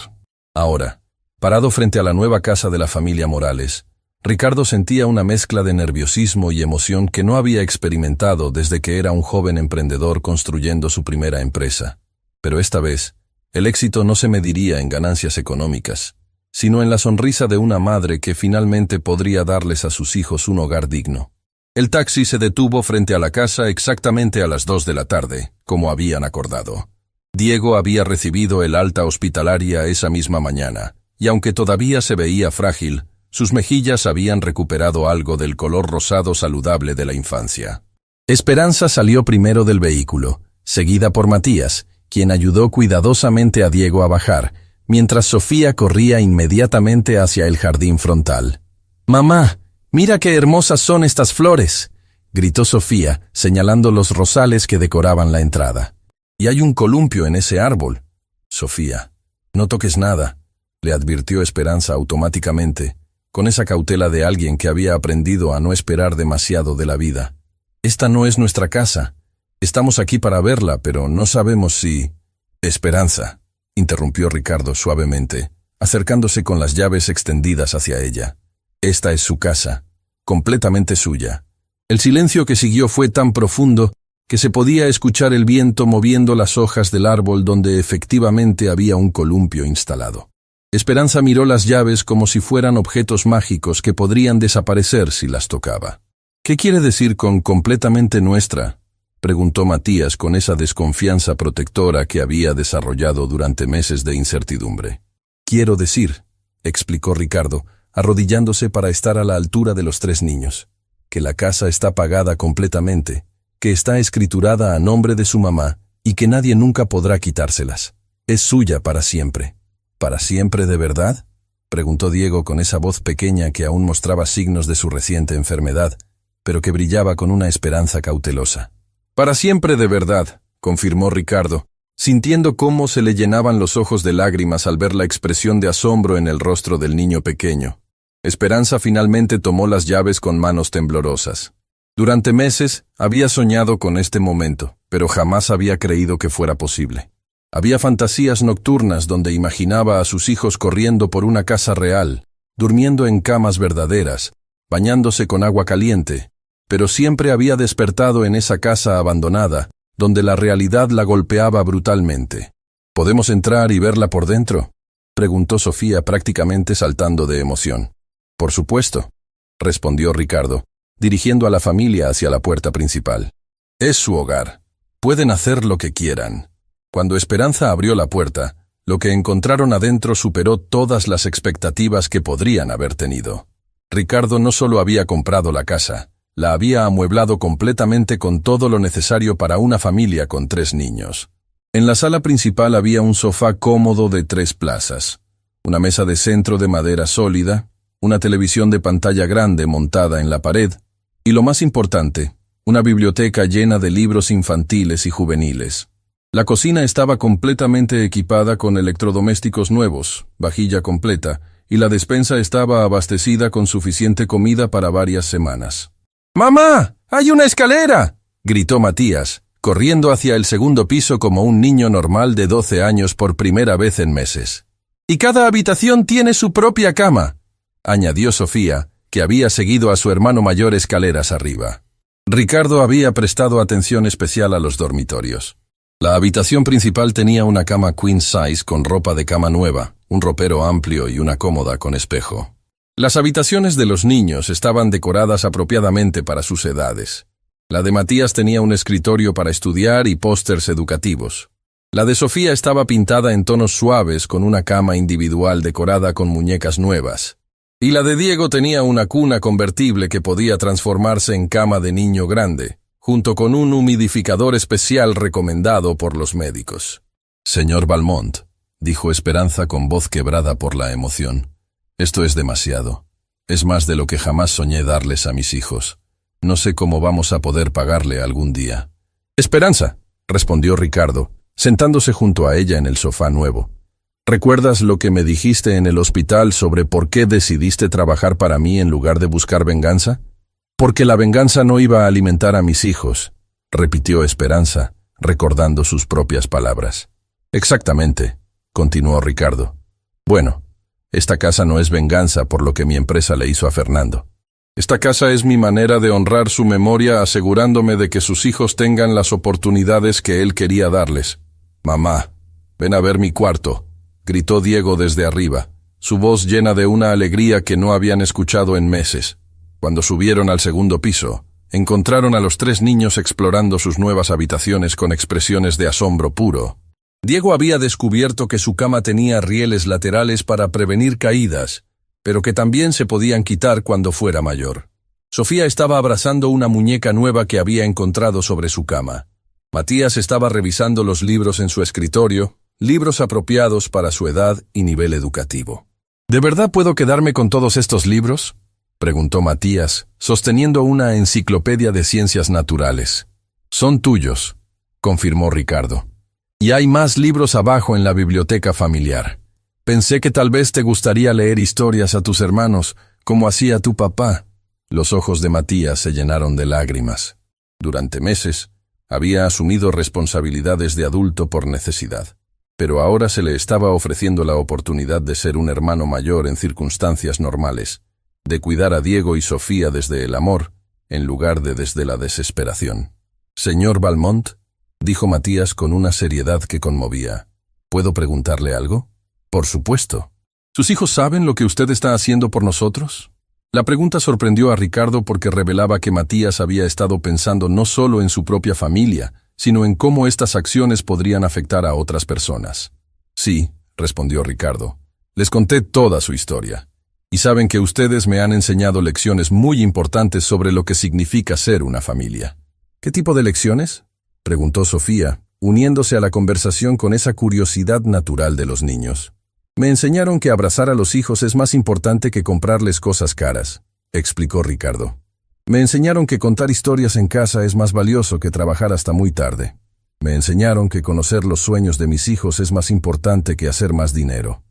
Ahora, parado frente a la nueva casa de la familia Morales, Ricardo sentía una mezcla de nerviosismo y emoción que no había experimentado desde que era un joven emprendedor construyendo su primera empresa. Pero esta vez, el éxito no se mediría en ganancias económicas, sino en la sonrisa de una madre que finalmente podría darles a sus hijos un hogar digno. El taxi se detuvo frente a la casa exactamente a las 2 de la tarde, como habían acordado. Diego había recibido el alta hospitalaria esa misma mañana, y aunque todavía se veía frágil, sus mejillas habían recuperado algo del color rosado saludable de la infancia. Esperanza salió primero del vehículo, seguida por Matías, quien ayudó cuidadosamente a Diego a bajar, mientras Sofía corría inmediatamente hacia el jardín frontal. «Mamá, mira qué hermosas son estas flores», gritó Sofía, señalando los rosales que decoraban la entrada. «Y hay un columpio en ese árbol». «Sofía, no toques nada», le advirtió Esperanza automáticamente, con esa cautela de alguien que había aprendido a no esperar demasiado de la vida. «Esta no es nuestra casa. Estamos aquí para verla, pero no sabemos si...» «Esperanza», interrumpió Ricardo suavemente, acercándose con las llaves extendidas hacia ella. «Esta es su casa, completamente suya». El silencio que siguió fue tan profundo que se podía escuchar el viento moviendo las hojas del árbol donde efectivamente había un columpio instalado. Esperanza miró las llaves como si fueran objetos mágicos que podrían desaparecer si las tocaba. «¿Qué quiere decir con completamente nuestra?», preguntó Matías con esa desconfianza protectora que había desarrollado durante meses de incertidumbre. «Quiero decir», explicó Ricardo, arrodillándose para estar a la altura de los 3 niños, «que la casa está pagada completamente, que está escriturada a nombre de su mamá y que nadie nunca podrá quitárselas. Es suya para siempre». «¿Para siempre de verdad?», preguntó Diego con esa voz pequeña que aún mostraba signos de su reciente enfermedad, pero que brillaba con una esperanza cautelosa. «Para siempre de verdad», confirmó Ricardo, sintiendo cómo se le llenaban los ojos de lágrimas al ver la expresión de asombro en el rostro del niño pequeño. Esperanza finalmente tomó las llaves con manos temblorosas. Durante meses había soñado con este momento, pero jamás había creído que fuera posible. Había fantasías nocturnas donde imaginaba a sus hijos corriendo por una casa real, durmiendo en camas verdaderas, bañándose con agua caliente, pero siempre había despertado en esa casa abandonada, donde la realidad la golpeaba brutalmente. «¿Podemos entrar y verla por dentro?», preguntó Sofía prácticamente saltando de emoción. «Por supuesto», respondió Ricardo, dirigiendo a la familia hacia la puerta principal. «Es su hogar. Pueden hacer lo que quieran». Cuando Esperanza abrió la puerta, lo que encontraron adentro superó todas las expectativas que podrían haber tenido. Ricardo no solo había comprado la casa, la había amueblado completamente con todo lo necesario para una familia con 3 niños. En la sala principal había un sofá cómodo de 3 plazas, una mesa de centro de madera sólida, una televisión de pantalla grande montada en la pared, y lo más importante, una biblioteca llena de libros infantiles y juveniles. La cocina estaba completamente equipada con electrodomésticos nuevos, vajilla completa, y la despensa estaba abastecida con suficiente comida para varias semanas. «¡Mamá! ¡Hay una escalera!», gritó Matías, corriendo hacia el segundo piso como un niño normal de 12 años por primera vez en meses. «Y cada habitación tiene su propia cama», añadió Sofía, que había seguido a su hermano mayor escaleras arriba. Ricardo había prestado atención especial a los dormitorios. La habitación principal tenía una cama queen size con ropa de cama nueva, un ropero amplio y una cómoda con espejo. Las habitaciones de los niños estaban decoradas apropiadamente para sus edades. La de Matías tenía un escritorio para estudiar y pósters educativos. La de Sofía estaba pintada en tonos suaves con una cama individual decorada con muñecas nuevas. Y la de Diego tenía una cuna convertible que podía transformarse en cama de niño grande, junto con un humidificador especial recomendado por los médicos. «Señor Valmont», dijo Esperanza con voz quebrada por la emoción, «esto es demasiado. Es más de lo que jamás soñé darles a mis hijos. No sé cómo vamos a poder pagarle algún día». «Esperanza», respondió Ricardo, sentándose junto a ella en el sofá nuevo. «¿Recuerdas lo que me dijiste en el hospital sobre por qué decidiste trabajar para mí en lugar de buscar venganza? Porque la venganza no iba a alimentar a mis hijos», repitió Esperanza, recordando sus propias palabras. «Exactamente», continuó Ricardo. «Bueno, esta casa no es venganza por lo que mi empresa le hizo a Fernando. Esta casa es mi manera de honrar su memoria asegurándome de que sus hijos tengan las oportunidades que él quería darles. Mamá, ven a ver mi cuarto», gritó Diego desde arriba, su voz llena de una alegría que no habían escuchado en meses. Cuando subieron al segundo piso, encontraron a los 3 niños explorando sus nuevas habitaciones con expresiones de asombro puro. Diego había descubierto que su cama tenía rieles laterales para prevenir caídas, pero que también se podían quitar cuando fuera mayor. Sofía estaba abrazando una muñeca nueva que había encontrado sobre su cama. Matías estaba revisando los libros en su escritorio, libros apropiados para su edad y nivel educativo. «¿De verdad puedo quedarme con todos estos libros?», preguntó Matías, sosteniendo una enciclopedia de ciencias naturales. «Son tuyos», confirmó Ricardo. «Y hay más libros abajo en la biblioteca familiar. Pensé que tal vez te gustaría leer historias a tus hermanos, como hacía tu papá». Los ojos de Matías se llenaron de lágrimas. Durante meses, había asumido responsabilidades de adulto por necesidad, pero ahora se le estaba ofreciendo la oportunidad de ser un hermano mayor en circunstancias normales, de cuidar a Diego y Sofía desde el amor, en lugar de desde la desesperación. «Señor Valmont», dijo Matías con una seriedad que conmovía, «¿puedo preguntarle algo?». «Por supuesto. ¿Sus hijos saben lo que usted está haciendo por nosotros?». La pregunta sorprendió a Ricardo porque revelaba que Matías había estado pensando no solo en su propia familia, sino en cómo estas acciones podrían afectar a otras personas. «Sí», respondió Ricardo, «les conté toda su historia. Y saben que ustedes me han enseñado lecciones muy importantes sobre lo que significa ser una familia». «¿Qué tipo de lecciones?», preguntó Sofía, uniéndose a la conversación con esa curiosidad natural de los niños. «Me enseñaron que abrazar a los hijos es más importante que comprarles cosas caras», explicó Ricardo. «Me enseñaron que contar historias en casa es más valioso que trabajar hasta muy tarde. Me enseñaron que conocer los sueños de mis hijos es más importante que hacer más dinero».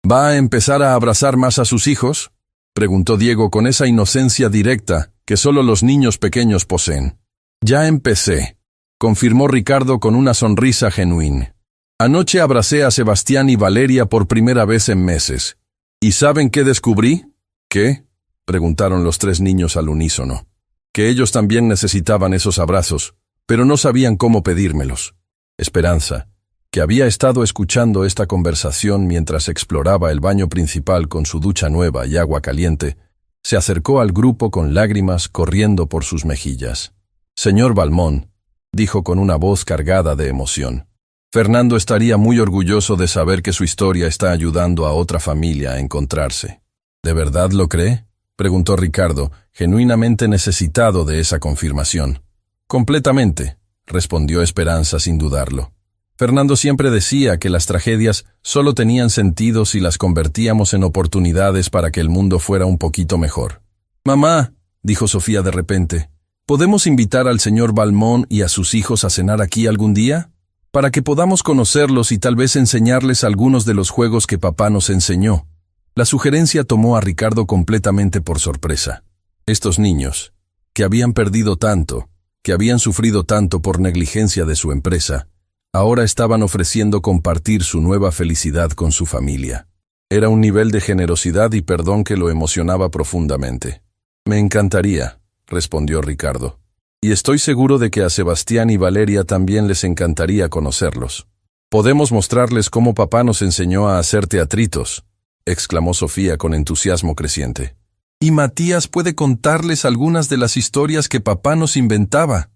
«¿Va a empezar a abrazar más a sus hijos?», preguntó Diego con esa inocencia directa que solo los niños pequeños poseen. «Ya empecé», confirmó Ricardo con una sonrisa genuina. «Anoche abracé a Sebastián y Valeria por primera vez en meses. ¿Y saben qué descubrí?». «¿Qué?», preguntaron los 3 niños al unísono. «Que ellos también necesitaban esos abrazos, pero no sabían cómo pedírmelos». Esperanza, que había estado escuchando esta conversación mientras exploraba el baño principal con su ducha nueva y agua caliente, se acercó al grupo con lágrimas corriendo por sus mejillas. «Señor Valmont», dijo con una voz cargada de emoción, «Fernando estaría muy orgulloso de saber que su historia está ayudando a otra familia a encontrarse». «¿De verdad lo cree?», preguntó Ricardo, genuinamente necesitado de esa confirmación. «Completamente», respondió Esperanza sin dudarlo. «Fernando siempre decía que las tragedias solo tenían sentido si las convertíamos en oportunidades para que el mundo fuera un poquito mejor». «Mamá», dijo Sofía de repente, «¿podemos invitar al señor Valmont y a sus hijos a cenar aquí algún día? Para que podamos conocerlos y tal vez enseñarles algunos de los juegos que papá nos enseñó». La sugerencia tomó a Ricardo completamente por sorpresa. Estos niños, que habían perdido tanto, que habían sufrido tanto por negligencia de su empresa, ahora estaban ofreciendo compartir su nueva felicidad con su familia. Era un nivel de generosidad y perdón que lo emocionaba profundamente. «Me encantaría», respondió Ricardo. «Y estoy seguro de que a Sebastián y Valeria también les encantaría conocerlos. Podemos mostrarles cómo papá nos enseñó a hacer teatritos», exclamó Sofía con entusiasmo creciente. «Y Matías puede contarles algunas de las historias que papá nos inventaba»,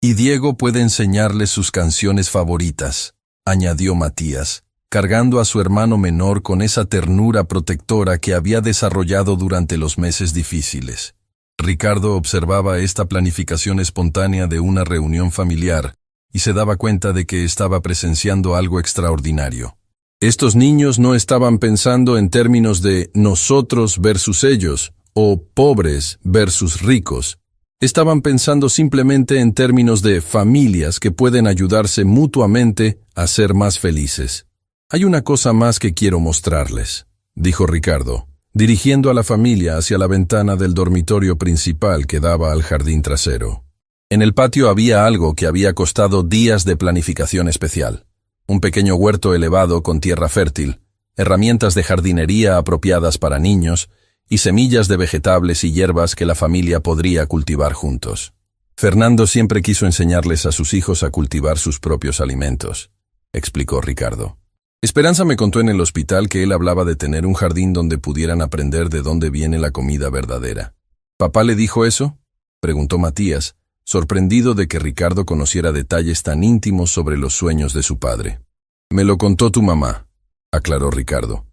Y Diego puede enseñarles sus canciones favoritas, añadió Matías, cargando a su hermano menor con esa ternura protectora que había desarrollado durante los meses difíciles. Ricardo observaba esta planificación espontánea de una reunión familiar y se daba cuenta de que estaba presenciando algo extraordinario. Estos niños no estaban pensando en términos de nosotros versus ellos, o pobres versus ricos. Estaban pensando simplemente en términos de familias que pueden ayudarse mutuamente a ser más felices. Hay una cosa más que quiero mostrarles, dijo Ricardo, dirigiendo a la familia hacia la ventana del dormitorio principal que daba al jardín trasero. En el patio había algo que había costado días de planificación especial. Un pequeño huerto elevado con tierra fértil, herramientas de jardinería apropiadas para niños y semillas de vegetables y hierbas que la familia podría cultivar juntos. Fernando siempre quiso enseñarles a sus hijos a cultivar sus propios alimentos, explicó Ricardo. Esperanza me contó en el hospital que él hablaba de tener un jardín donde pudieran aprender de dónde viene la comida verdadera. ¿Papá le dijo eso?, preguntó Matías, sorprendido de que Ricardo conociera detalles tan íntimos sobre los sueños de su padre. Me lo contó tu mamá, aclaró Ricardo.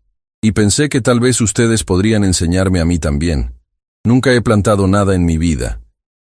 Y pensé que tal vez ustedes podrían enseñarme a mí también. Nunca he plantado nada en mi vida.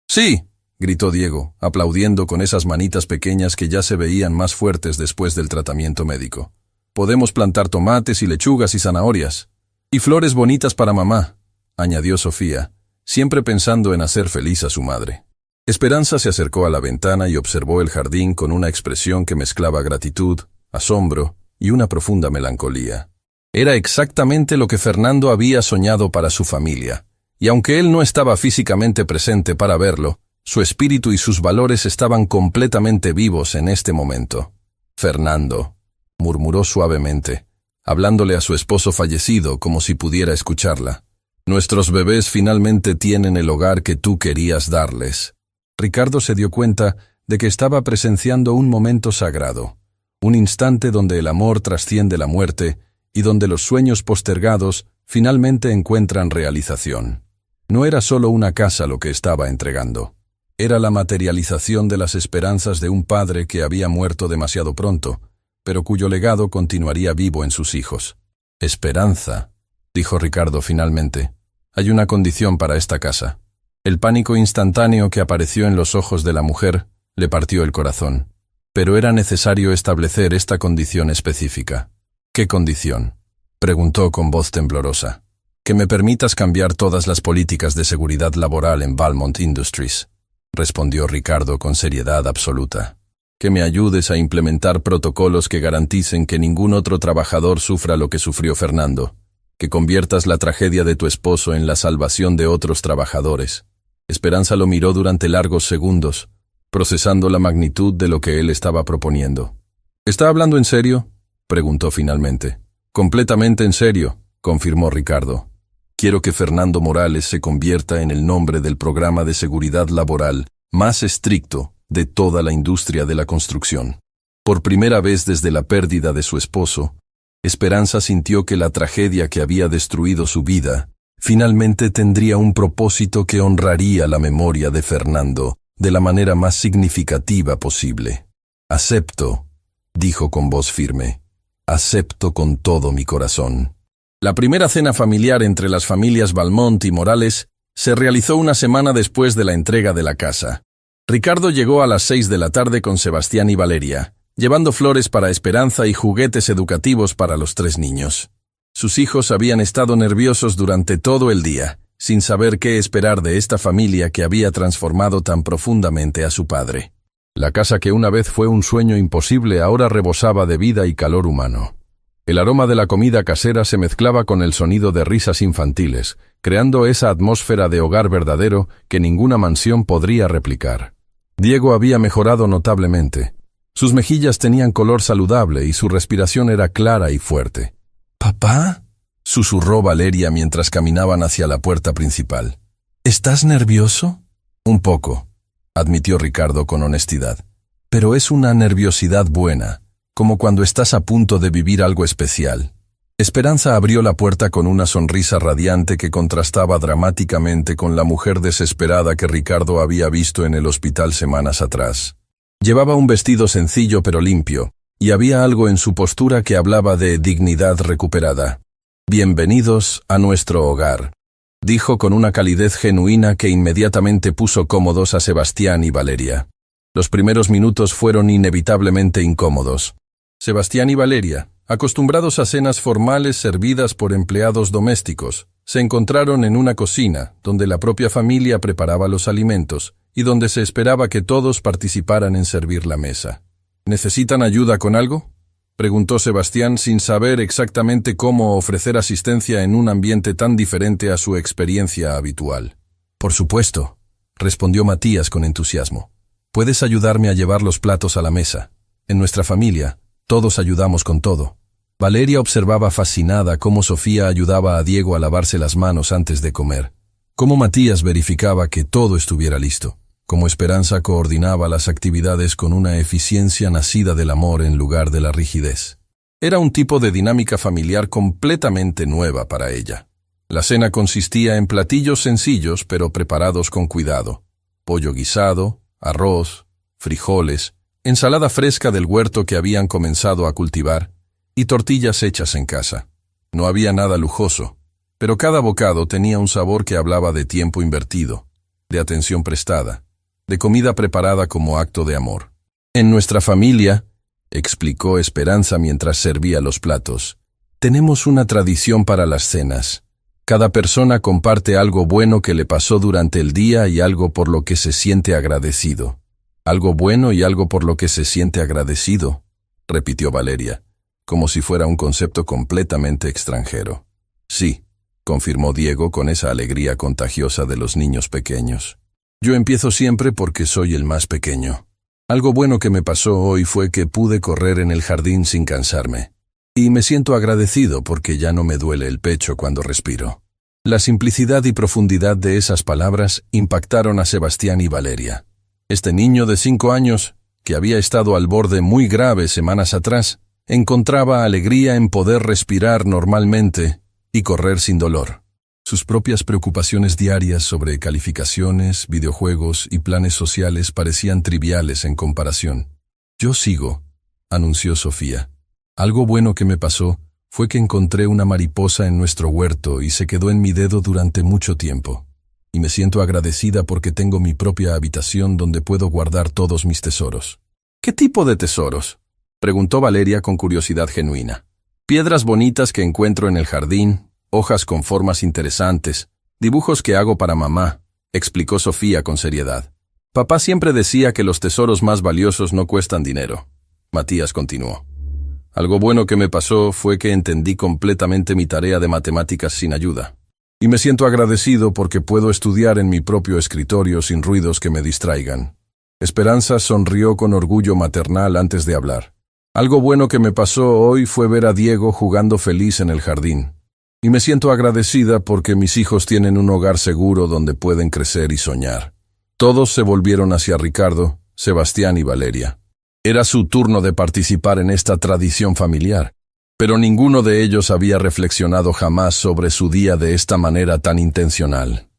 Sí, gritó Diego, aplaudiendo con esas manitas pequeñas que ya se veían más fuertes después del tratamiento médico. Podemos plantar tomates y lechugas y zanahorias. Y flores bonitas para mamá, añadió Sofía, siempre pensando en hacer feliz a su madre. Esperanza se acercó a la ventana y observó el jardín con una expresión que mezclaba gratitud, asombro y una profunda melancolía. Era exactamente lo que Fernando había soñado para su familia, y aunque él no estaba físicamente presente para verlo, su espíritu y sus valores estaban completamente vivos en este momento. Fernando, murmuró suavemente, hablándole a su esposo fallecido como si pudiera escucharla. Nuestros bebés finalmente tienen el hogar que tú querías darles. Ricardo se dio cuenta de que estaba presenciando un momento sagrado, un instante donde el amor trasciende la muerte y donde los sueños postergados finalmente encuentran realización. No era solo una casa lo que estaba entregando. Era la materialización de las esperanzas de un padre que había muerto demasiado pronto, pero cuyo legado continuaría vivo en sus hijos. Esperanza, dijo Ricardo finalmente. Hay una condición para esta casa. El pánico instantáneo que apareció en los ojos de la mujer le partió el corazón. Pero era necesario establecer esta condición específica. ¿Qué condición?, preguntó con voz temblorosa. Que me permitas cambiar todas las políticas de seguridad laboral en Valmont Industries, respondió Ricardo con seriedad absoluta. Que me ayudes a implementar protocolos que garanticen que ningún otro trabajador sufra lo que sufrió Fernando. Que conviertas la tragedia de tu esposo en la salvación de otros trabajadores. Esperanza lo miró durante largos segundos, procesando la magnitud de lo que él estaba proponiendo. ¿Está hablando en serio?, preguntó finalmente. Completamente en serio, confirmó Ricardo. Quiero que Fernando Morales se convierta en el nombre del programa de seguridad laboral más estricto de toda la industria de la construcción. Por primera vez desde la pérdida de su esposo, Esperanza sintió que la tragedia que había destruido su vida finalmente tendría un propósito que honraría la memoria de Fernando de la manera más significativa posible. Acepto, dijo con voz firme. Acepto con todo mi corazón. La primera cena familiar entre las familias Valmont y Morales se realizó una semana después de la entrega de la casa. Ricardo llegó a las 6 de la tarde con Sebastián y Valeria, llevando flores para Esperanza y juguetes educativos para los 3 niños. Sus hijos habían estado nerviosos durante todo el día, sin saber qué esperar de esta familia que había transformado tan profundamente a su padre. La casa que una vez fue un sueño imposible ahora rebosaba de vida y calor humano. El aroma de la comida casera se mezclaba con el sonido de risas infantiles, creando esa atmósfera de hogar verdadero que ninguna mansión podría replicar. Diego había mejorado notablemente. Sus mejillas tenían color saludable y su respiración era clara y fuerte. «¿Papá?», susurró Valeria mientras caminaban hacia la puerta principal. «¿Estás nervioso?». «Un poco», admitió Ricardo con honestidad. «Pero es una nerviosidad buena, como cuando estás a punto de vivir algo especial». Esperanza abrió la puerta con una sonrisa radiante que contrastaba dramáticamente con la mujer desesperada que Ricardo había visto en el hospital semanas atrás. Llevaba un vestido sencillo pero limpio, y había algo en su postura que hablaba de dignidad recuperada. «Bienvenidos a nuestro hogar», dijo con una calidez genuina que inmediatamente puso cómodos a Sebastián y Valeria. Los primeros minutos fueron inevitablemente incómodos. Sebastián y Valeria, acostumbrados a cenas formales servidas por empleados domésticos, se encontraron en una cocina, donde la propia familia preparaba los alimentos y donde se esperaba que todos participaran en servir la mesa. «¿Necesitan ayuda con algo?», preguntó Sebastián sin saber exactamente cómo ofrecer asistencia en un ambiente tan diferente a su experiencia habitual. «Por supuesto», respondió Matías con entusiasmo. «Puedes ayudarme a llevar los platos a la mesa. En nuestra familia, todos ayudamos con todo». Valeria observaba fascinada cómo Sofía ayudaba a Diego a lavarse las manos antes de comer, cómo Matías verificaba que todo estuviera listo, cómo Esperanza coordinaba las actividades con una eficiencia nacida del amor en lugar de la rigidez. Era un tipo de dinámica familiar completamente nueva para ella. La cena consistía en platillos sencillos pero preparados con cuidado: pollo guisado, arroz, frijoles, ensalada fresca del huerto que habían comenzado a cultivar, y tortillas hechas en casa. No había nada lujoso, pero cada bocado tenía un sabor que hablaba de tiempo invertido, de atención prestada, de comida preparada como acto de amor. «En nuestra familia», explicó Esperanza mientras servía los platos, «tenemos una tradición para las cenas. Cada persona comparte algo bueno que le pasó durante el día y algo por lo que se siente agradecido». «Algo bueno y algo por lo que se siente agradecido», repitió Valeria, como si fuera un concepto completamente extranjero. «Sí», confirmó Diego con esa alegría contagiosa de los niños pequeños. «Yo empiezo siempre porque soy el más pequeño. Algo bueno que me pasó hoy fue que pude correr en el jardín sin cansarme. Y me siento agradecido porque ya no me duele el pecho cuando respiro». La simplicidad y profundidad de esas palabras impactaron a Sebastián y Valeria. Este niño de 5 años, que había estado al borde muy grave semanas atrás, encontraba alegría en poder respirar normalmente y correr sin dolor. Sus propias preocupaciones diarias sobre calificaciones, videojuegos y planes sociales parecían triviales en comparación. «Yo sigo», anunció Sofía. «Algo bueno que me pasó fue que encontré una mariposa en nuestro huerto y se quedó en mi dedo durante mucho tiempo. Y me siento agradecida porque tengo mi propia habitación donde puedo guardar todos mis tesoros». «¿Qué tipo de tesoros?», preguntó Valeria con curiosidad genuina. «Piedras bonitas que encuentro en el jardín, hojas con formas interesantes, dibujos que hago para mamá», explicó Sofía con seriedad. «Papá siempre decía que los tesoros más valiosos no cuestan dinero». Matías continuó. «Algo bueno que me pasó fue que entendí completamente mi tarea de matemáticas sin ayuda. Y me siento agradecido porque puedo estudiar en mi propio escritorio sin ruidos que me distraigan». Esperanza sonrió con orgullo maternal antes de hablar. «Algo bueno que me pasó hoy fue ver a Diego jugando feliz en el jardín. Y me siento agradecida porque mis hijos tienen un hogar seguro donde pueden crecer y soñar». Todos se volvieron hacia Ricardo, Sebastián y Valeria. Era su turno de participar en esta tradición familiar, pero ninguno de ellos había reflexionado jamás sobre su día de esta manera tan intencional.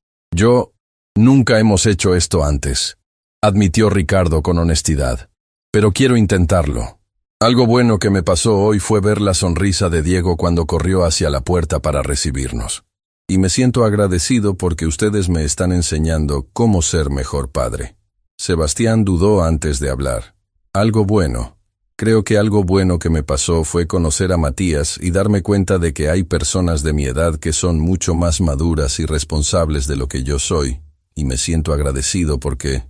«Nunca hemos hecho esto antes», admitió Ricardo con honestidad, «pero quiero intentarlo. Algo bueno que me pasó hoy fue ver la sonrisa de Diego cuando corrió hacia la puerta para recibirnos. Y me siento agradecido porque ustedes me están enseñando cómo ser mejor padre». Sebastián dudó antes de hablar. «Algo bueno. Creo que algo bueno que me pasó fue conocer a Matías y darme cuenta de que hay personas de mi edad que son mucho más maduras y responsables de lo que yo soy, y me siento agradecido porque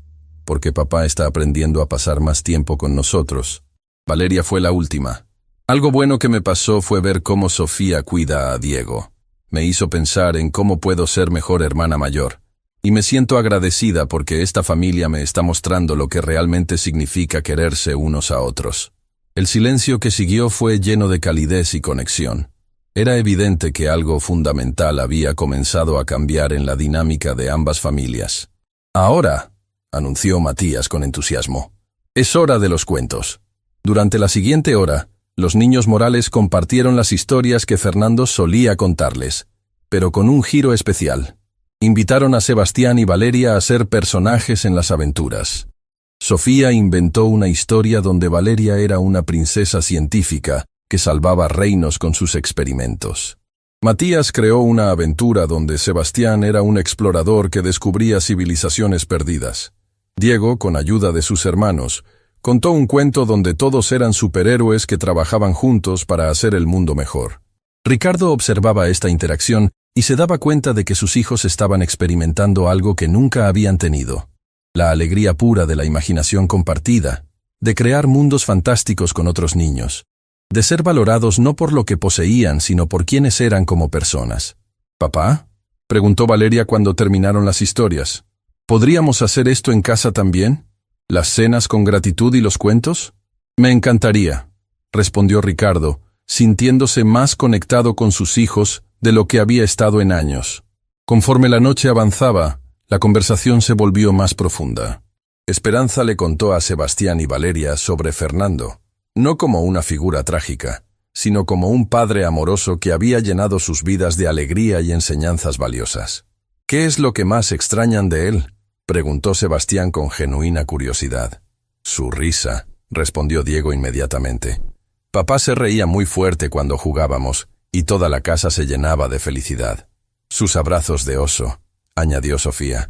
papá está aprendiendo a pasar más tiempo con nosotros». Valeria fue la última. «Algo bueno que me pasó fue ver cómo Sofía cuida a Diego. Me hizo pensar en cómo puedo ser mejor hermana mayor. Y me siento agradecida porque esta familia me está mostrando lo que realmente significa quererse unos a otros». El silencio que siguió fue lleno de calidez y conexión. Era evidente que algo fundamental había comenzado a cambiar en la dinámica de ambas familias. «Ahora», anunció Matías con entusiasmo, «es hora de los cuentos». Durante la siguiente hora, los niños Morales compartieron las historias que Fernando solía contarles, pero con un giro especial. Invitaron a Sebastián y Valeria a ser personajes en las aventuras. Sofía inventó una historia donde Valeria era una princesa científica que salvaba reinos con sus experimentos. Matías creó una aventura donde Sebastián era un explorador que descubría civilizaciones perdidas. Diego, con ayuda de sus hermanos, contó un cuento donde todos eran superhéroes que trabajaban juntos para hacer el mundo mejor. Ricardo observaba esta interacción y se daba cuenta de que sus hijos estaban experimentando algo que nunca habían tenido. La alegría pura de la imaginación compartida, de crear mundos fantásticos con otros niños, de ser valorados no por lo que poseían, sino por quienes eran como personas. «¿Papá?», preguntó Valeria cuando terminaron las historias. «¿Podríamos hacer esto en casa también? ¿Las cenas con gratitud y los cuentos?» «Me encantaría», respondió Ricardo, sintiéndose más conectado con sus hijos de lo que había estado en años. Conforme la noche avanzaba, la conversación se volvió más profunda. Esperanza le contó a Sebastián y Valeria sobre Fernando, no como una figura trágica, sino como un padre amoroso que había llenado sus vidas de alegría y enseñanzas valiosas. «¿Qué es lo que más extrañan de él?», preguntó Sebastián con genuina curiosidad. «Su risa», respondió Diego inmediatamente. «Papá se reía muy fuerte cuando jugábamos, y toda la casa se llenaba de felicidad. Sus abrazos de oso», añadió Sofía.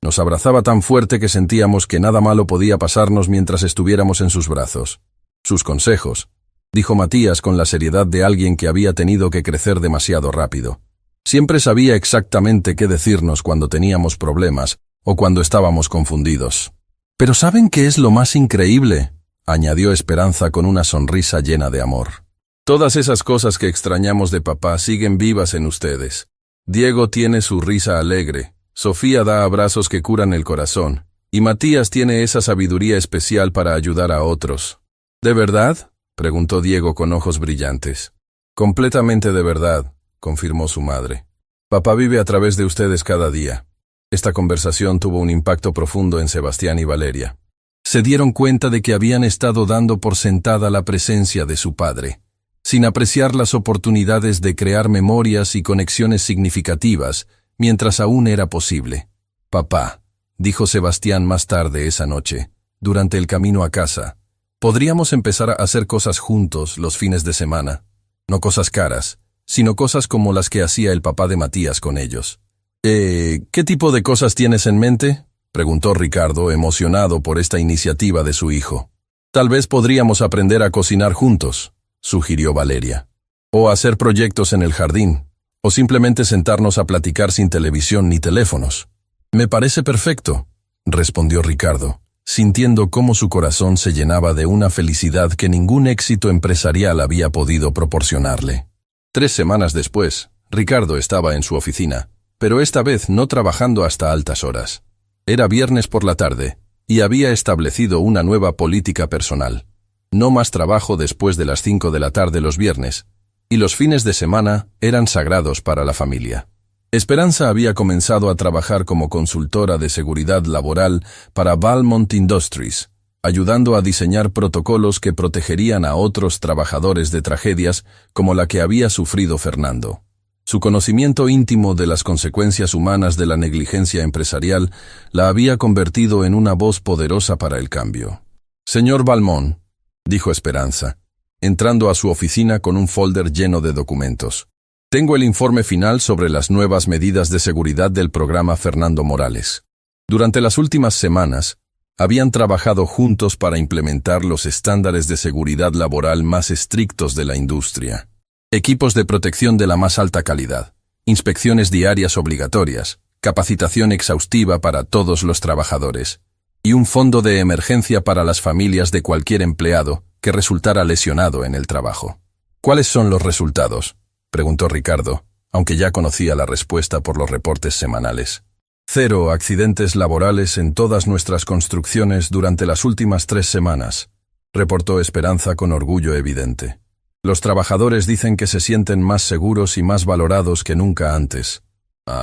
«Nos abrazaba tan fuerte que sentíamos que nada malo podía pasarnos mientras estuviéramos en sus brazos. Sus consejos», dijo Matías con la seriedad de alguien que había tenido que crecer demasiado rápido. «Siempre sabía exactamente qué decirnos cuando teníamos problemas o cuando estábamos confundidos». «Pero ¿saben qué es lo más increíble?», añadió Esperanza con una sonrisa llena de amor. «Todas esas cosas que extrañamos de papá siguen vivas en ustedes. Diego tiene su risa alegre, Sofía da abrazos que curan el corazón, y Matías tiene esa sabiduría especial para ayudar a otros». «¿De verdad?», preguntó Diego con ojos brillantes. «Completamente de verdad», confirmó su madre. «Papá vive a través de ustedes cada día». Esta conversación tuvo un impacto profundo en Sebastián y Valeria. Se dieron cuenta de que habían estado dando por sentada la presencia de su padre, sin apreciar las oportunidades de crear memorias y conexiones significativas mientras aún era posible. «Papá», dijo Sebastián más tarde esa noche, durante el camino a casa, «podríamos empezar a hacer cosas juntos los fines de semana. No cosas caras, sino cosas como las que hacía el papá de Matías con ellos». «¿Qué tipo de cosas tienes en mente?», preguntó Ricardo, emocionado por esta iniciativa de su hijo. «Tal vez podríamos aprender a cocinar juntos», sugirió Valeria. «O hacer proyectos en el jardín, o simplemente sentarnos a platicar sin televisión ni teléfonos». «Me parece perfecto», respondió Ricardo, sintiendo cómo su corazón se llenaba de una felicidad que ningún éxito empresarial había podido proporcionarle. 3 semanas después, Ricardo estaba en su oficina, pero esta vez no trabajando hasta altas horas. Era viernes por la tarde, y había establecido una nueva política personal. No más trabajo después de las 5 de la tarde los viernes, y los fines de semana eran sagrados para la familia. Esperanza había comenzado a trabajar como consultora de seguridad laboral para Valmont Industries, ayudando a diseñar protocolos que protegerían a otros trabajadores de tragedias como la que había sufrido Fernando. Su conocimiento íntimo de las consecuencias humanas de la negligencia empresarial la había convertido en una voz poderosa para el cambio. «Señor Valmont», dijo Esperanza, entrando a su oficina con un folder lleno de documentos. «Tengo el informe final sobre las nuevas medidas de seguridad del programa Fernando Morales. Durante las últimas semanas, habían trabajado juntos para implementar los estándares de seguridad laboral más estrictos de la industria. Equipos de protección de la más alta calidad, inspecciones diarias obligatorias, capacitación exhaustiva para todos los trabajadores, y un fondo de emergencia para las familias de cualquier empleado que resultara lesionado en el trabajo». «¿Cuáles son los resultados?», preguntó Ricardo, aunque ya conocía la respuesta por los reportes semanales. 0 accidentes laborales en todas nuestras construcciones durante las últimas 3 semanas, reportó Esperanza con orgullo evidente. Los trabajadores dicen que se sienten más seguros y más valorados que nunca antes.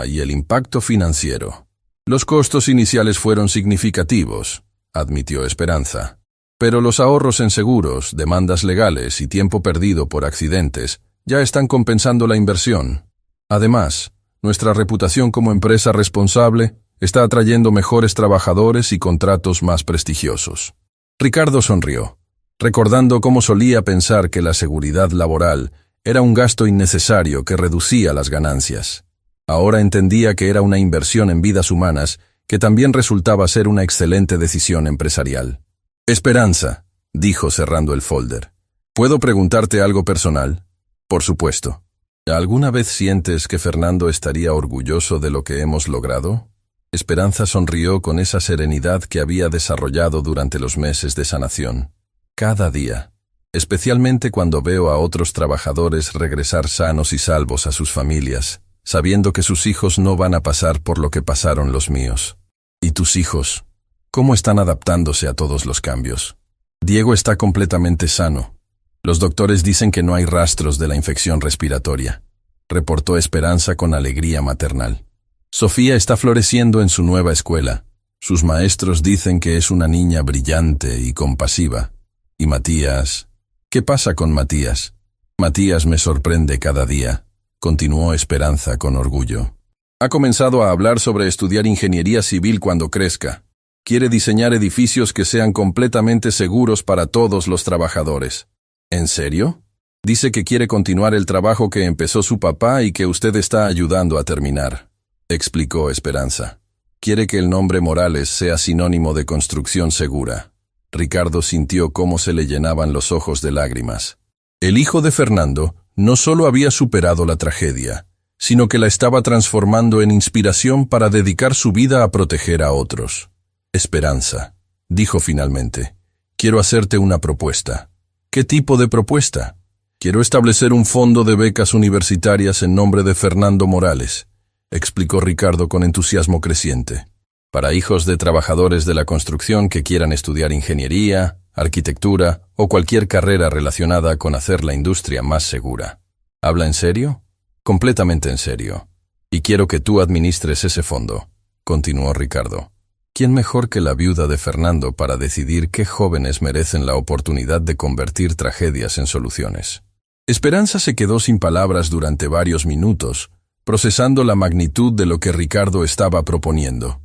Y el impacto financiero. Los costos iniciales fueron significativos, admitió Esperanza. Pero los ahorros en seguros, demandas legales y tiempo perdido por accidentes ya están compensando la inversión. Además, nuestra reputación como empresa responsable Está atrayendo mejores trabajadores y contratos más prestigiosos. Ricardo sonrió, recordando cómo solía pensar que la seguridad laboral era un gasto innecesario que reducía las ganancias. Ahora entendía que era una inversión en vidas humanas que también resultaba ser una excelente decisión empresarial. Esperanza, dijo cerrando el folder. ¿Puedo preguntarte algo personal? Por supuesto. ¿Alguna vez sientes que Fernando estaría orgulloso de lo que hemos logrado? Esperanza sonrió con esa serenidad que había desarrollado durante los meses de sanación. Cada día, especialmente cuando veo a otros trabajadores regresar sanos y salvos a sus familias, sabiendo que sus hijos no van a pasar por lo que pasaron los míos. ¿Y tus hijos? ¿Cómo están adaptándose a todos los cambios? Diego está completamente sano. Los doctores dicen que no hay rastros de la infección respiratoria, reportó Esperanza con alegría maternal. Sofía está floreciendo en su nueva escuela. Sus maestros dicen que es una niña brillante y compasiva. ¿Y Matías? ¿Qué pasa con Matías? Matías me sorprende cada día, continuó Esperanza con orgullo. Ha comenzado a hablar sobre estudiar ingeniería civil cuando crezca. Quiere diseñar edificios que sean completamente seguros para todos los trabajadores. ¿En serio? Dice que quiere continuar el trabajo que empezó su papá y que usted está ayudando a terminar, explicó Esperanza. Quiere que el nombre Morales sea sinónimo de construcción segura. Ricardo sintió cómo se le llenaban los ojos de lágrimas. El hijo de Fernando no solo había superado la tragedia, sino que la estaba transformando en inspiración para dedicar su vida a proteger a otros. Esperanza, dijo finalmente, quiero hacerte una propuesta. ¿Qué tipo de propuesta? Quiero establecer un fondo de becas universitarias en nombre de Fernando Morales, explicó Ricardo con entusiasmo creciente, para hijos de trabajadores de la construcción que quieran estudiar ingeniería, arquitectura o cualquier carrera relacionada con hacer la industria más segura. ¿Habla en serio? Completamente en serio. Y quiero que tú administres ese fondo, continuó Ricardo. ¿Quién mejor que la viuda de Fernando para decidir qué jóvenes merecen la oportunidad de convertir tragedias en soluciones? Esperanza se quedó sin palabras durante varios minutos, procesando la magnitud de lo que Ricardo estaba proponiendo.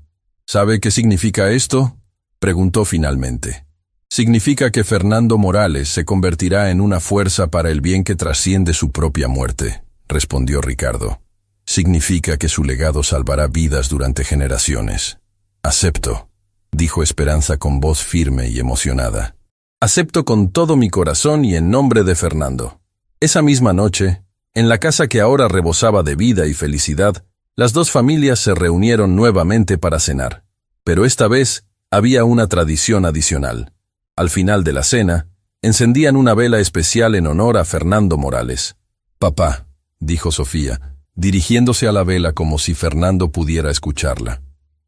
¿Sabe qué significa esto? Preguntó finalmente. Significa que Fernando Morales se convertirá en una fuerza para el bien que trasciende su propia muerte, respondió Ricardo. Significa que su legado salvará vidas durante generaciones. Acepto, dijo Esperanza con voz firme y emocionada. Acepto con todo mi corazón y en nombre de Fernando. Esa misma noche, en la casa que ahora rebosaba de vida y felicidad, las dos familias se reunieron nuevamente para cenar. Pero esta vez había una tradición adicional. Al final de la cena, encendían una vela especial en honor a Fernando Morales. Papá, dijo Sofía, dirigiéndose a la vela como si Fernando pudiera escucharla.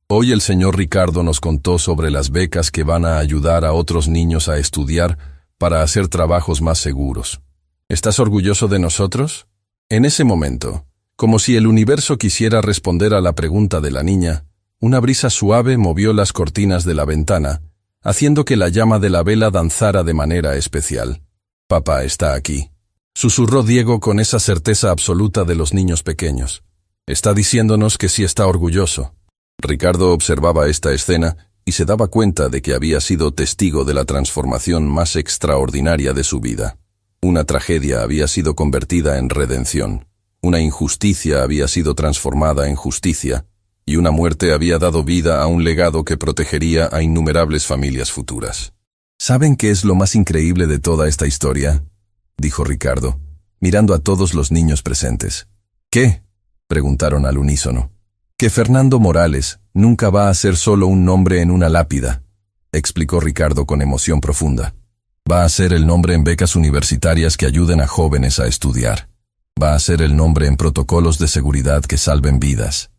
Hoy el señor Ricardo nos contó sobre las becas que van a ayudar a otros niños a estudiar para hacer trabajos más seguros. ¿Estás orgulloso de nosotros? En ese momento, como si el universo quisiera responder a la pregunta de la niña, una brisa suave movió las cortinas de la ventana, haciendo que la llama de la vela danzara de manera especial. Papá está aquí, susurró Diego con esa certeza absoluta de los niños pequeños. Está diciéndonos que sí está orgulloso. Ricardo observaba esta escena y se daba cuenta de que había sido testigo de la transformación más extraordinaria de su vida. Una tragedia había sido convertida en redención, una injusticia había sido transformada en justicia, y una muerte había dado vida a un legado que protegería a innumerables familias futuras. ¿Saben qué es lo más increíble de toda esta historia?, dijo Ricardo, mirando a todos los niños presentes. ¿Qué?, preguntaron al unísono. Que Fernando Morales nunca va a ser solo un nombre en una lápida, explicó Ricardo con emoción profunda. Va a ser el nombre en becas universitarias que ayuden a jóvenes a estudiar. Va a ser el nombre en protocolos de seguridad que salven vidas.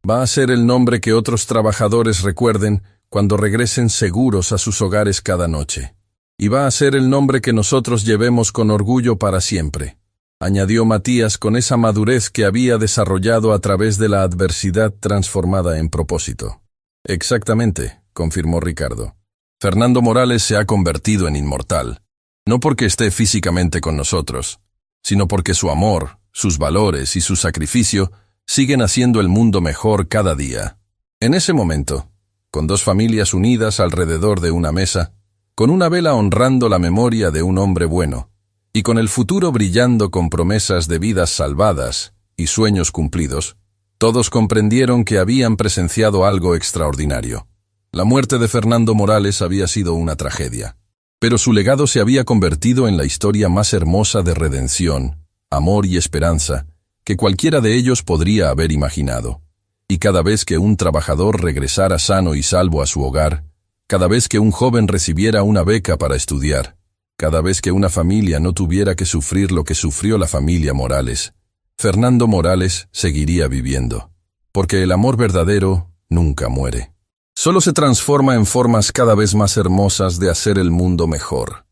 Va a ser el nombre que otros trabajadores recuerden cuando regresen seguros a sus hogares cada noche. Y va a ser el nombre que nosotros llevemos con orgullo para siempre, añadió Matías con esa madurez que había desarrollado a través de la adversidad transformada en propósito. Exactamente, confirmó Ricardo. Fernando Morales se ha convertido en inmortal, no porque esté físicamente con nosotros, sino porque su amor, sus valores y su sacrificio siguen haciendo el mundo mejor cada día. En ese momento, con dos familias unidas alrededor de una mesa, con una vela honrando la memoria de un hombre bueno, y con el futuro brillando con promesas de vidas salvadas y sueños cumplidos, todos comprendieron que habían presenciado algo extraordinario. La muerte de Fernando Morales había sido una tragedia, pero su legado se había convertido en la historia más hermosa de redención, amor y esperanza que cualquiera de ellos podría haber imaginado. Y cada vez que un trabajador regresara sano y salvo a su hogar, cada vez que un joven recibiera una beca para estudiar, cada vez que una familia no tuviera que sufrir lo que sufrió la familia Morales, Fernando Morales seguiría viviendo, porque el amor verdadero nunca muere. Solo se transforma en formas cada vez más hermosas de hacer el mundo mejor.